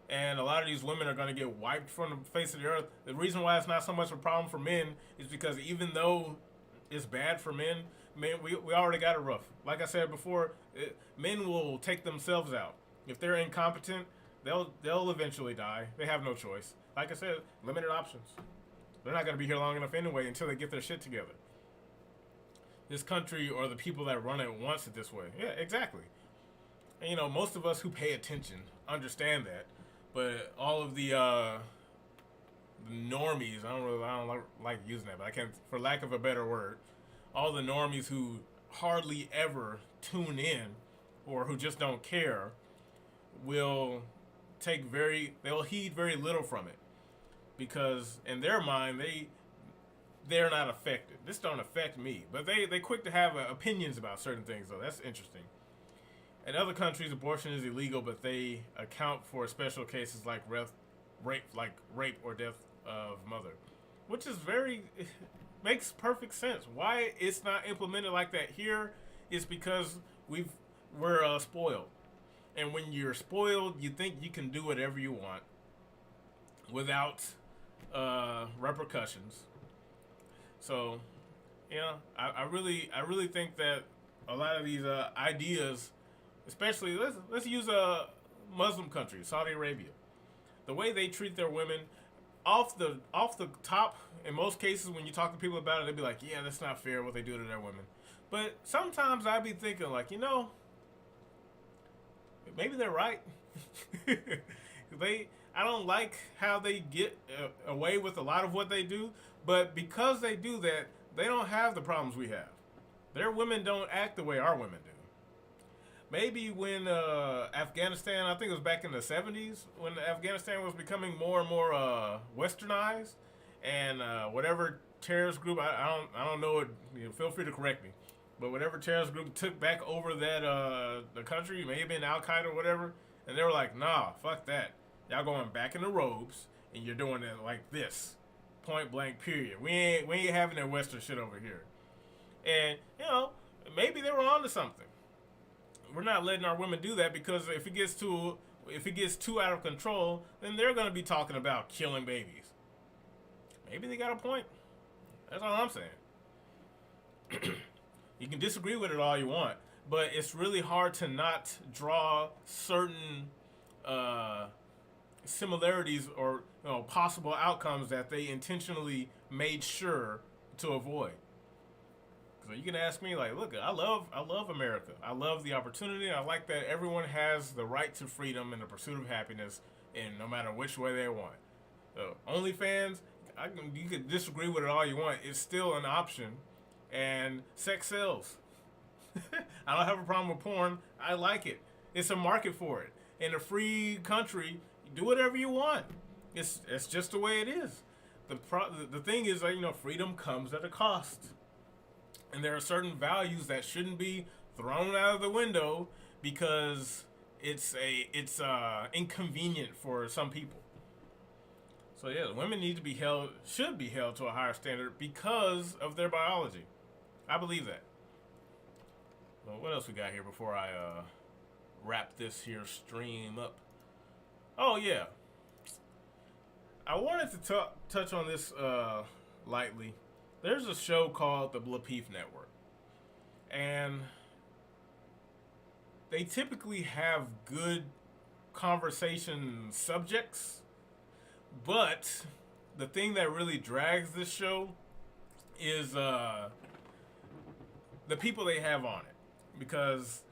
and a lot of these women are going to get wiped from the face of the earth. The reason why it's not so much a problem for men is because even though it's bad for men, we already got it rough. Like I said before, men will take themselves out. If they're incompetent, they'll eventually die. They have no choice. Like I said, limited options. They're not going to be here long enough anyway until they get their shit together. This country or the people that run it wants it this way. Yeah, exactly. And, you know, most of us who pay attention understand that. But all of the normies, I don't like using that, but I can't, for lack of a better word, all the normies who hardly ever tune in or who just don't care will they'll heed very little from it, because in their mind they're not affected. This don't affect me, but they quick to have opinions about certain things, though. That's interesting. In other countries, abortion is illegal, but they account for special cases like rape or death of mother, which is makes perfect sense. Why it's not implemented like that here is because we're spoiled. And when you're spoiled, you think you can do whatever you want without repercussions. So, yeah, I really think that a lot of these ideas, especially let's use a Muslim country, Saudi Arabia, the way they treat their women, off the top, in most cases when you talk to people about it, they'd be like, yeah, that's not fair what they do to their women. But sometimes I'd be thinking, like, you know, maybe they're right. I don't like how they get away with a lot of what they do, but because they do that, they don't have the problems we have. Their women don't act the way our women do. Maybe when Afghanistan, I think it was back in the 70s, when Afghanistan was becoming more and more westernized, and whatever terrorist group, I don't know it, you know, feel free to correct me, but whatever terrorist group took back over that the country, may have been Al-Qaeda or whatever, and they were like, nah, fuck that. Y'all going back in the robes, and you're doing it like this. Point blank, period. We ain't having that Western shit over here. And, you know, maybe they were onto something. We're not letting our women do that, because if it gets too out of control, then they're going to be talking about killing babies. Maybe they got a point. That's all I'm saying. You can disagree with it all you want, but it's really hard to not draw certain similarities or, you know, possible outcomes that they intentionally made sure to avoid. So you can ask me, like, look, I love America. I love the opportunity. I like that everyone has the right to freedom and the pursuit of happiness, in no matter which way they want. OnlyFans, you could disagree with it all you want. It's still an option, and sex sells. I don't have a problem with porn. I like it. It's a market for it. In a free country, do whatever you want. It's just the way it is. The thing is, you know, freedom comes at a cost. And there are certain values that shouldn't be thrown out of the window because it's inconvenient for some people. So yeah, women should be held to a higher standard because of their biology. I believe that. Well, what else we got here before I wrap this here stream up? Oh yeah, I wanted to touch on this lightly. There's a show called the Blapeef Network, and they typically have good conversation subjects, but the thing that really drags this show is the people they have on it. Because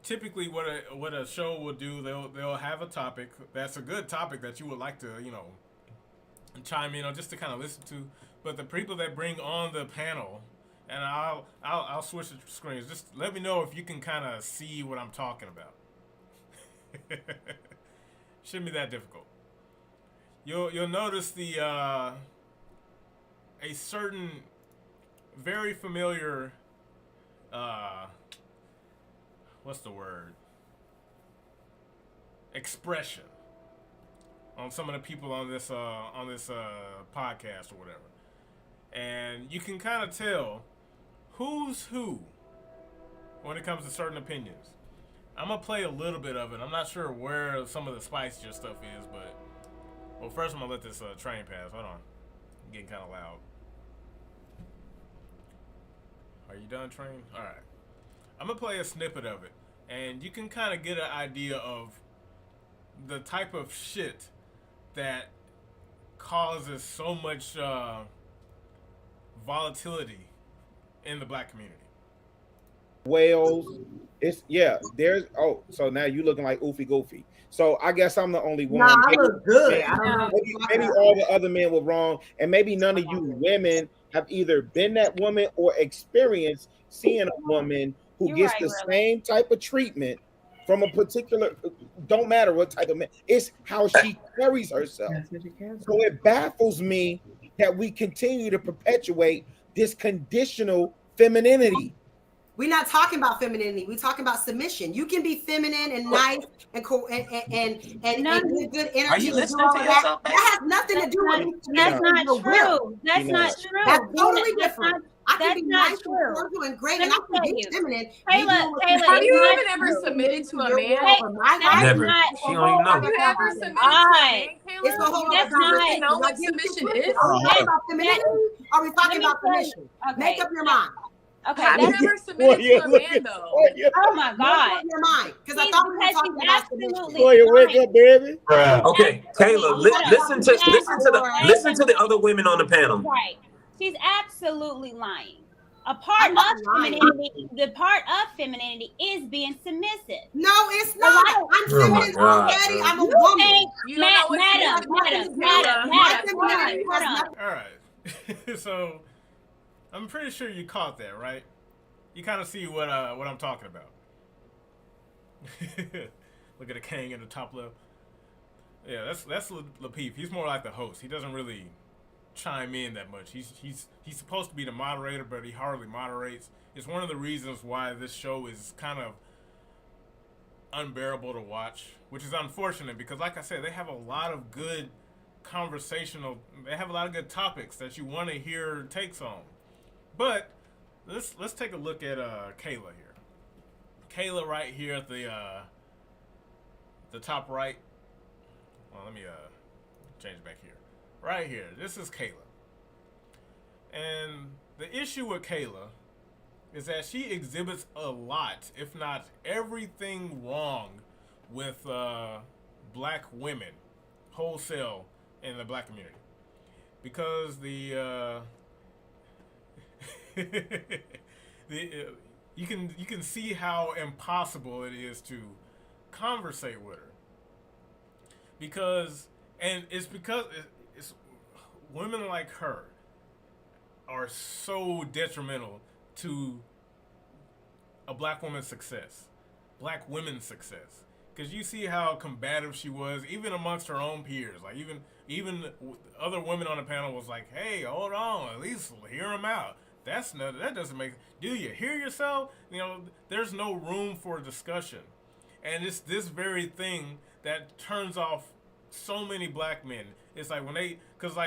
typically what a show will do, they'll have a topic that's a good topic that you would like to, you know, chime in on, just to kind of listen to. But the people that bring on the panel, and I'll switch the screens. Just let me know if you can kind of see what I'm talking about. Shouldn't be that difficult. You'll notice a certain very familiar what's the word? Expression on some of the people on this podcast or whatever. And you can kind of tell who's who when it comes to certain opinions. I'm gonna play a little bit of it. I'm not sure where some of the spicier stuff is, but well, first I'm gonna let this train pass. Hold on, I'm getting kind of loud. Are you done, train? All right. I'm gonna play a snippet of it, and you can kind of get an idea of the type of shit that causes so much volatility in the black community. Wales. It's there's so now you looking like Oofy Goofy. So I guess I'm the only one. Nah, I look good. I don't know. Maybe all the other men were wrong, and maybe none of you women have either been that woman or experienced seeing a woman who gets the same type of treatment from a particular, don't matter what type of man, it's how she carries herself. So it baffles me that we continue to perpetuate this conditional femininity. We're not talking about femininity. We're talking about submission. You can be feminine and nice and cool and good energy. Are you listening to yourself? That has nothing to do with That's not true. That's not true. That's totally different. I can be nice and cordial and great, and I can be feminine. Taylor, have you even ever submitted to a man? Never. She don't even know. Have you ever submitted to a man, Taylor? It's a whole That's other not. You know what submission is? Are we talking about femininity? Are we talking about submission? Make up your mind. Okay, Have you ever submitted to a man, though? oh my Make God. up your mind, because I thought we were talking about submission. Wake up, baby. Okay, Taylor, listen to the other women on the panel. Right. She's absolutely lying. A part of femininity, the part of femininity is being submissive. No, it's not. I'm feminine already. I'm a woman. Madam. All right. So I'm pretty sure you caught that, right? You kind of see what I'm talking about. Look at the king in the top left. Yeah, that's Lapeef. He's more like the host. He doesn't really chime in that much. He's supposed to be the moderator, but he hardly moderates. It's one of the reasons why this show is kind of unbearable to watch, which is unfortunate because, like I said, they have a lot of good they have a lot of good topics that you want to hear takes on. But let's take a look at Kayla here. Kayla right here at the top right. Well, let me change it back here. Right here. This is Kayla. And the issue with Kayla is that she exhibits a lot, if not everything wrong with black women wholesale in the black community. Because you can see how impossible it is to conversate with her. Because it's women like her are so detrimental to a black woman's success, black women's success. Because you see how combative she was, even amongst her own peers. Like even other women on the panel was like, "Hey, hold on, at least hear him out." That doesn't make. Do you hear yourself? You know, there's no room for discussion, and it's this very thing that turns off so many black men. It's like because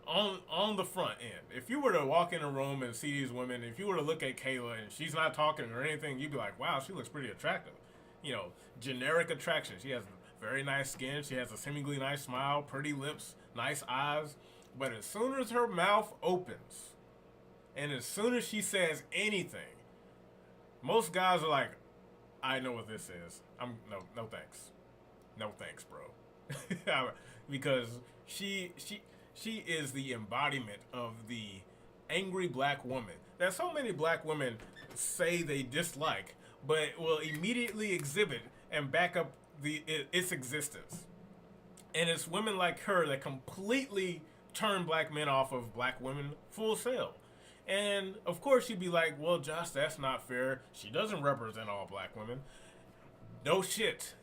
on the front end, if you were to walk in a room and see these women, if you were to look at Kayla and she's not talking or anything, you'd be like, wow, she looks pretty attractive. You know, generic attraction. She has very nice skin. She has a seemingly nice smile, pretty lips, nice eyes. But as soon as her mouth opens and as soon as she says anything, most guys are like, I know what this is. No thanks. No thanks, bro. Because she is the embodiment of the angry black woman that so many black women say they dislike, but will immediately exhibit and back up its existence. And it's women like her that completely turn black men off of black women full sail. And of course you'd be like, well, Josh, that's not fair. She doesn't represent all black women. No shit.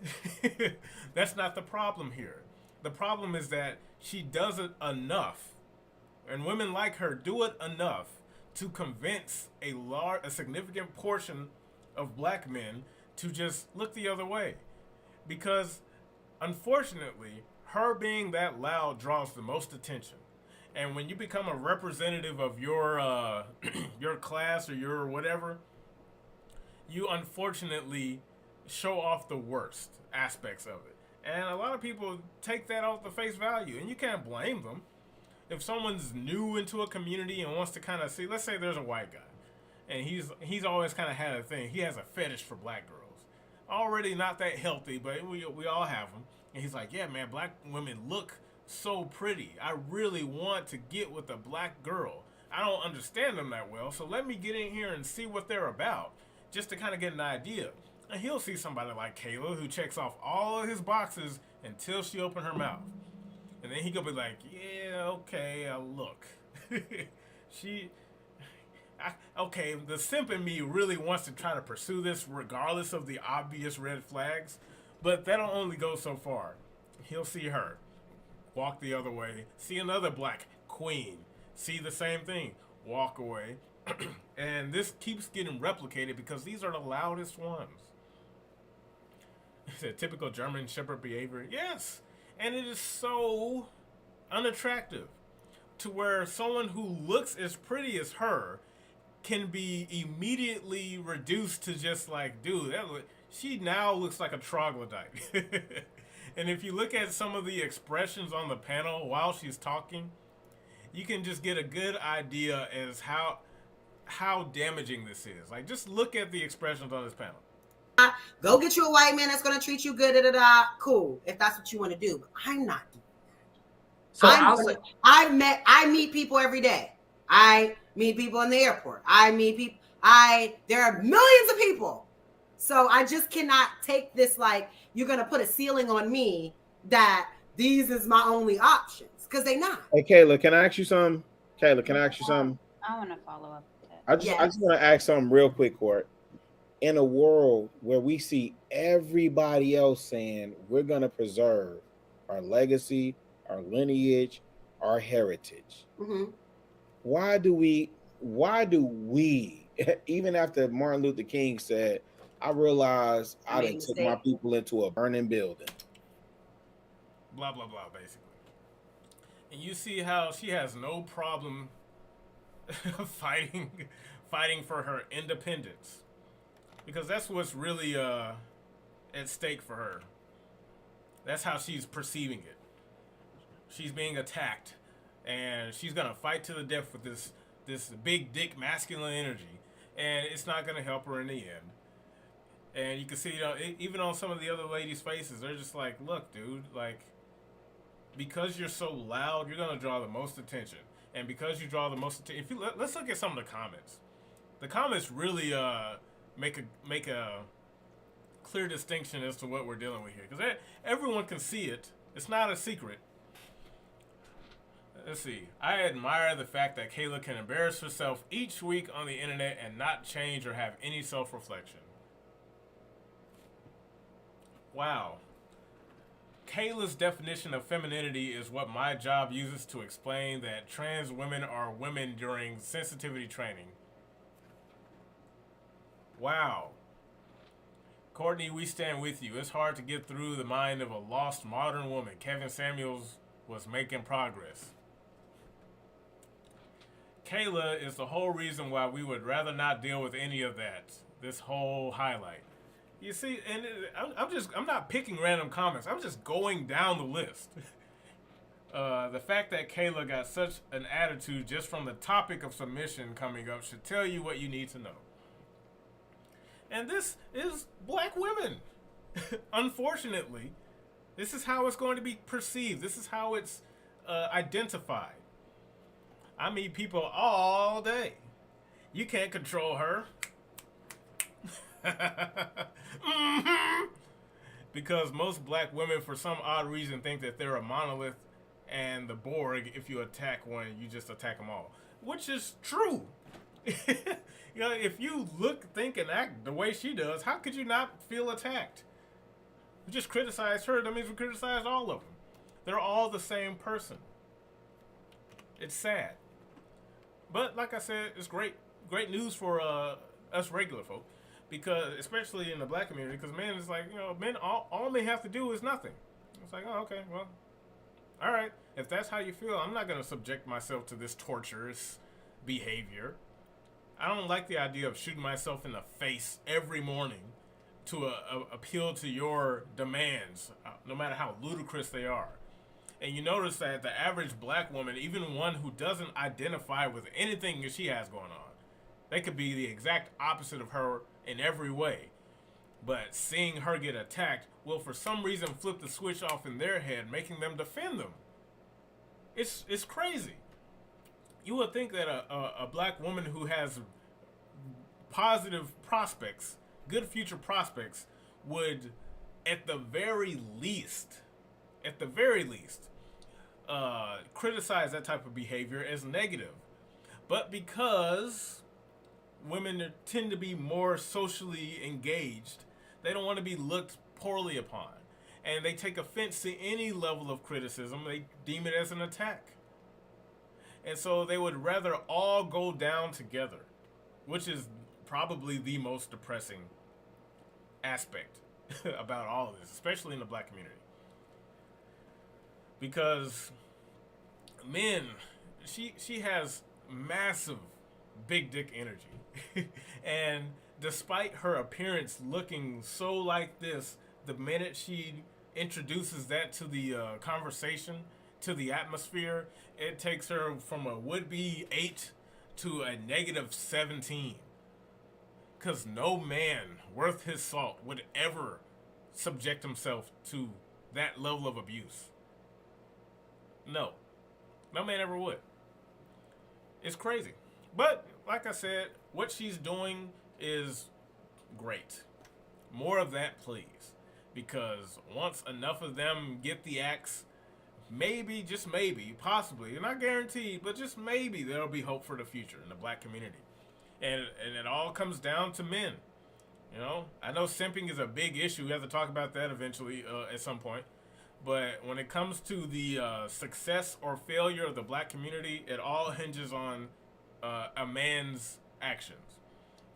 That's not the problem here. The problem is that she does it enough, and women like her do it enough to convince a significant portion of black men to just look the other way. Because, unfortunately, her being that loud draws the most attention. And when you become a representative of your your class or your whatever, you unfortunately show off the worst aspects of it. And a lot of people take that off the face value, and you can't blame them. If someone's new into a community and wants to kind of see, let's say there's a white guy, and he's always kind of had a thing. He has a fetish for black girls. Already not that healthy, but we all have them. And he's like, yeah, man, black women look so pretty. I really want to get with a black girl. I don't understand them that well, so let me get in here and see what they're about, just to kind of get an idea. And he'll see somebody like Kayla who checks off all of his boxes until she opened her mouth. And then he could be like, yeah, okay, look. Okay, the simp in me really wants to try to pursue this regardless of the obvious red flags, but that'll only go so far. He'll see her, walk the other way, see another black queen, see the same thing, walk away, and this keeps getting replicated because these are the loudest ones. It's a typical German Shepherd behavior. Yes, and it is so unattractive to where someone who looks as pretty as her can be immediately reduced to just like, dude, she now looks like a troglodyte. And if you look at some of the expressions on the panel while she's talking, you can just get a good idea as how damaging this is. Like, just look at the expressions on this panel. Go get you a white man that's going to treat you good, cool, if that's what you want to do. But I'm not doing that. So I meet people every day. I meet people in the airport. I meet people. There are millions of people. So I just cannot take this like you're going to put a ceiling on me that these is my only options, because they not. Hey, Kayla, can I ask you something? I want to follow up. I just want to ask something real quick, Court. In a world where we see everybody else saying we're going to preserve our legacy, our lineage, our heritage, why do we, even after Martin Luther King said, I realized I done took my people into a burning building. Blah, blah, blah, basically. And you see how she has no problem fighting for her independence. Because that's what's really at stake for her. That's how she's perceiving it. She's being attacked, and she's gonna fight to the death with this big dick masculine energy, and it's not gonna help her in the end. And you can see, even on some of the other ladies' faces, they're just like, look, dude, like, because you're so loud, you're gonna draw the most attention, and because you draw the most attention, let's look at some of the comments. The comments really make a clear distinction as to what we're dealing with here, because everyone can see it. It's not a secret. Let's see. I admire the fact that Kayla can embarrass herself each week on the internet and not change or have any self-reflection. Wow. Kayla's definition of femininity is what my job uses to explain that trans women are women during sensitivity training. Wow. Courtney, we stand with you. It's hard to get through the mind of a lost modern woman. Kevin Samuels was making progress. Kayla is the whole reason why we would rather not deal with any of that. This whole highlight. You see, and I'm not picking random comments. I'm just going down the list. The fact that Kayla got such an attitude just from the topic of submission coming up should tell you what you need to know. And this is black women. Unfortunately, this is how it's going to be perceived. This is how it's identified. I meet people all day. You can't control her. Because most black women, for some odd reason, think that they're a monolith and the Borg. If you attack one, you just attack them all, which is true. You know, if you look, think, and act the way she does, how could you not feel attacked? We just criticize her. That means we criticize all of them. They're all the same person. It's sad. But like I said, it's great news for us regular folk. Because, especially in the black community, because men is like, you know, men, all they have to do is nothing. It's like, oh, okay, well, all right. If that's how you feel, I'm not going to subject myself to this torturous behavior. I don't like the idea of shooting myself in the face every morning to appeal to your demands, no matter how ludicrous they are. And you notice that the average black woman, even one who doesn't identify with anything that she has going on, they could be the exact opposite of her in every way. But seeing her get attacked will for some reason flip the switch off in their head, making them defend them. It's crazy. You would think that a black woman who has positive prospects, good future prospects, would at the very least, criticize that type of behavior as negative. But because women tend to be more socially engaged, they don't want to be looked poorly upon. And they take offense to any level of criticism. They deem it as an attack. And so they would rather all go down together, which is probably the most depressing aspect about all of this, especially in the black community. Because men, she has massive big dick energy. And despite her appearance looking so like this, the minute she introduces that to the conversation, to the atmosphere, it takes her from a would-be 8 to a -17. Because no man worth his salt would ever subject himself to that level of abuse. No man ever would. It's crazy. But like I said, what she's doing is great. More of that, please. Because once enough of them get the axe, maybe, just maybe, possibly, not guaranteed, but just maybe there'll be hope for the future in the black community. And it all comes down to men. You know, I know simping is a big issue. We have to talk about that eventually at some point. But when it comes to the success or failure of the black community, it all hinges on a man's actions,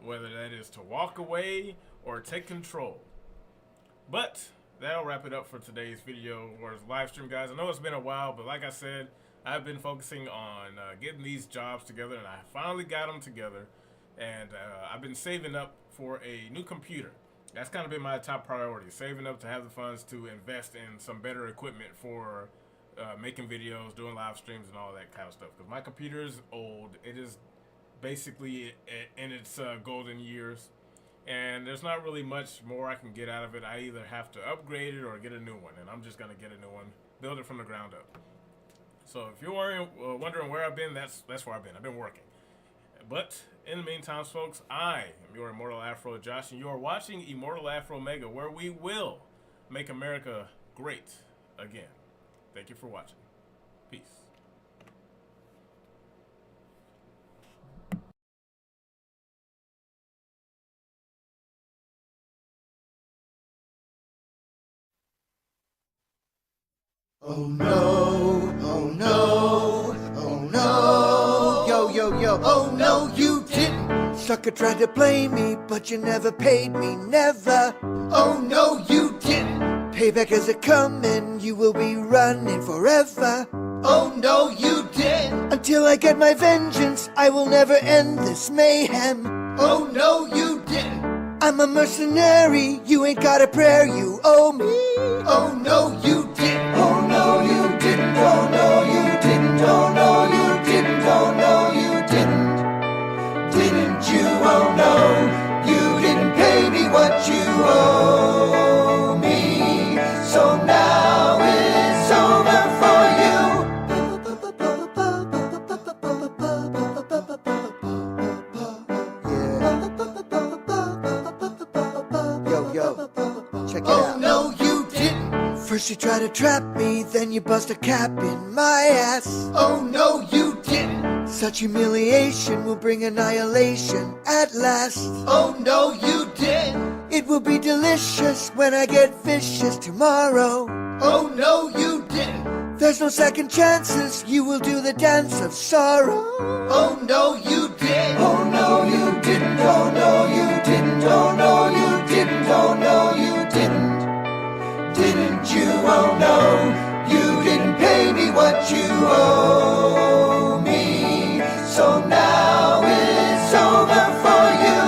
whether that is to walk away or take control. But that'll wrap it up for today's video or live stream, guys. I know it's been a while, but like I said, I've been focusing on getting these jobs together, and I finally got them together. And I've been saving up for a new computer. That's kind of been my top priority, saving up to have the funds to invest in some better equipment for making videos, doing live streams, and all that kind of stuff. Because my computer is old. It is basically in its golden years. And there's not really much more I can get out of it. I either have to upgrade it or get a new one. And I'm just going to get a new one, build it from the ground up. So if you're wondering where I've been, that's where I've been. I've been working. But in the meantime, folks, I am your Immortal Afro Josh, and you are watching Immortal Afro Mega, where we will make America great again. Thank you for watching. Peace. Oh no, oh no, oh no. Yo, yo, yo, oh no, you didn't. Sucker tried to blame me, but you never paid me, never. Oh no, you didn't. Payback is a coming, you will be running forever. Oh no, you didn't. Until I get my vengeance, I will never end this mayhem. Oh no, you didn't. I'm a mercenary, you ain't got a prayer, you owe me. Oh no, you didn't. Oh no, you didn't. Oh no, you didn't. Oh no, you didn't. Oh no, you didn't. Didn't you? Oh no, you didn't pay me what you owe me. So now it's over for you. Yo, yo, check it out. Oh no, you didn't. First you try to trap me, then you bust a cap in my ass. Oh no, you didn't. Such humiliation will bring annihilation at last. Oh no, you didn't. It will be delicious when I get vicious tomorrow. Oh no, you didn't. There's no second chances, you will do the dance of sorrow. Oh no, you didn't. Oh no, you didn't. Oh no, you didn't. Oh no, you didn't. Oh no, you didn't. Didn't you? Oh no, you didn't pay me what you owe me. So now it's over for you.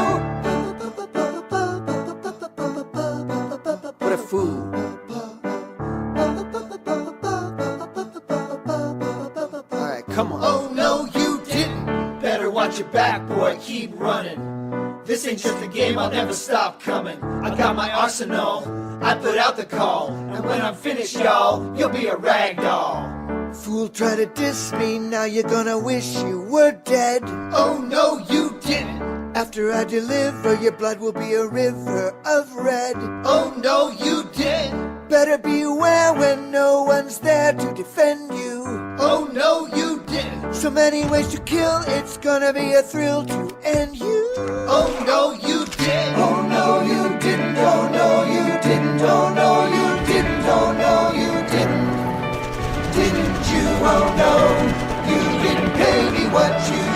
Watch your back, boy, keep running. This ain't just a game, I'll never stop coming. I got my arsenal, I put out the call. And when I'm finished, y'all, you'll be a rag doll. Fool, try to diss me, now you're gonna wish you were dead. Oh no, you didn't. After I deliver, your blood will be a river of red. Oh no, you did. Better beware when no one's there to defend you. Oh no, you didn't. So many ways to kill, it's gonna be a thrill to end you. Oh no, you did. Oh no, you didn't. Oh no, you didn't. Oh no, you didn't. Oh no, you didn't. Didn't you? Oh no, you didn't pay me what you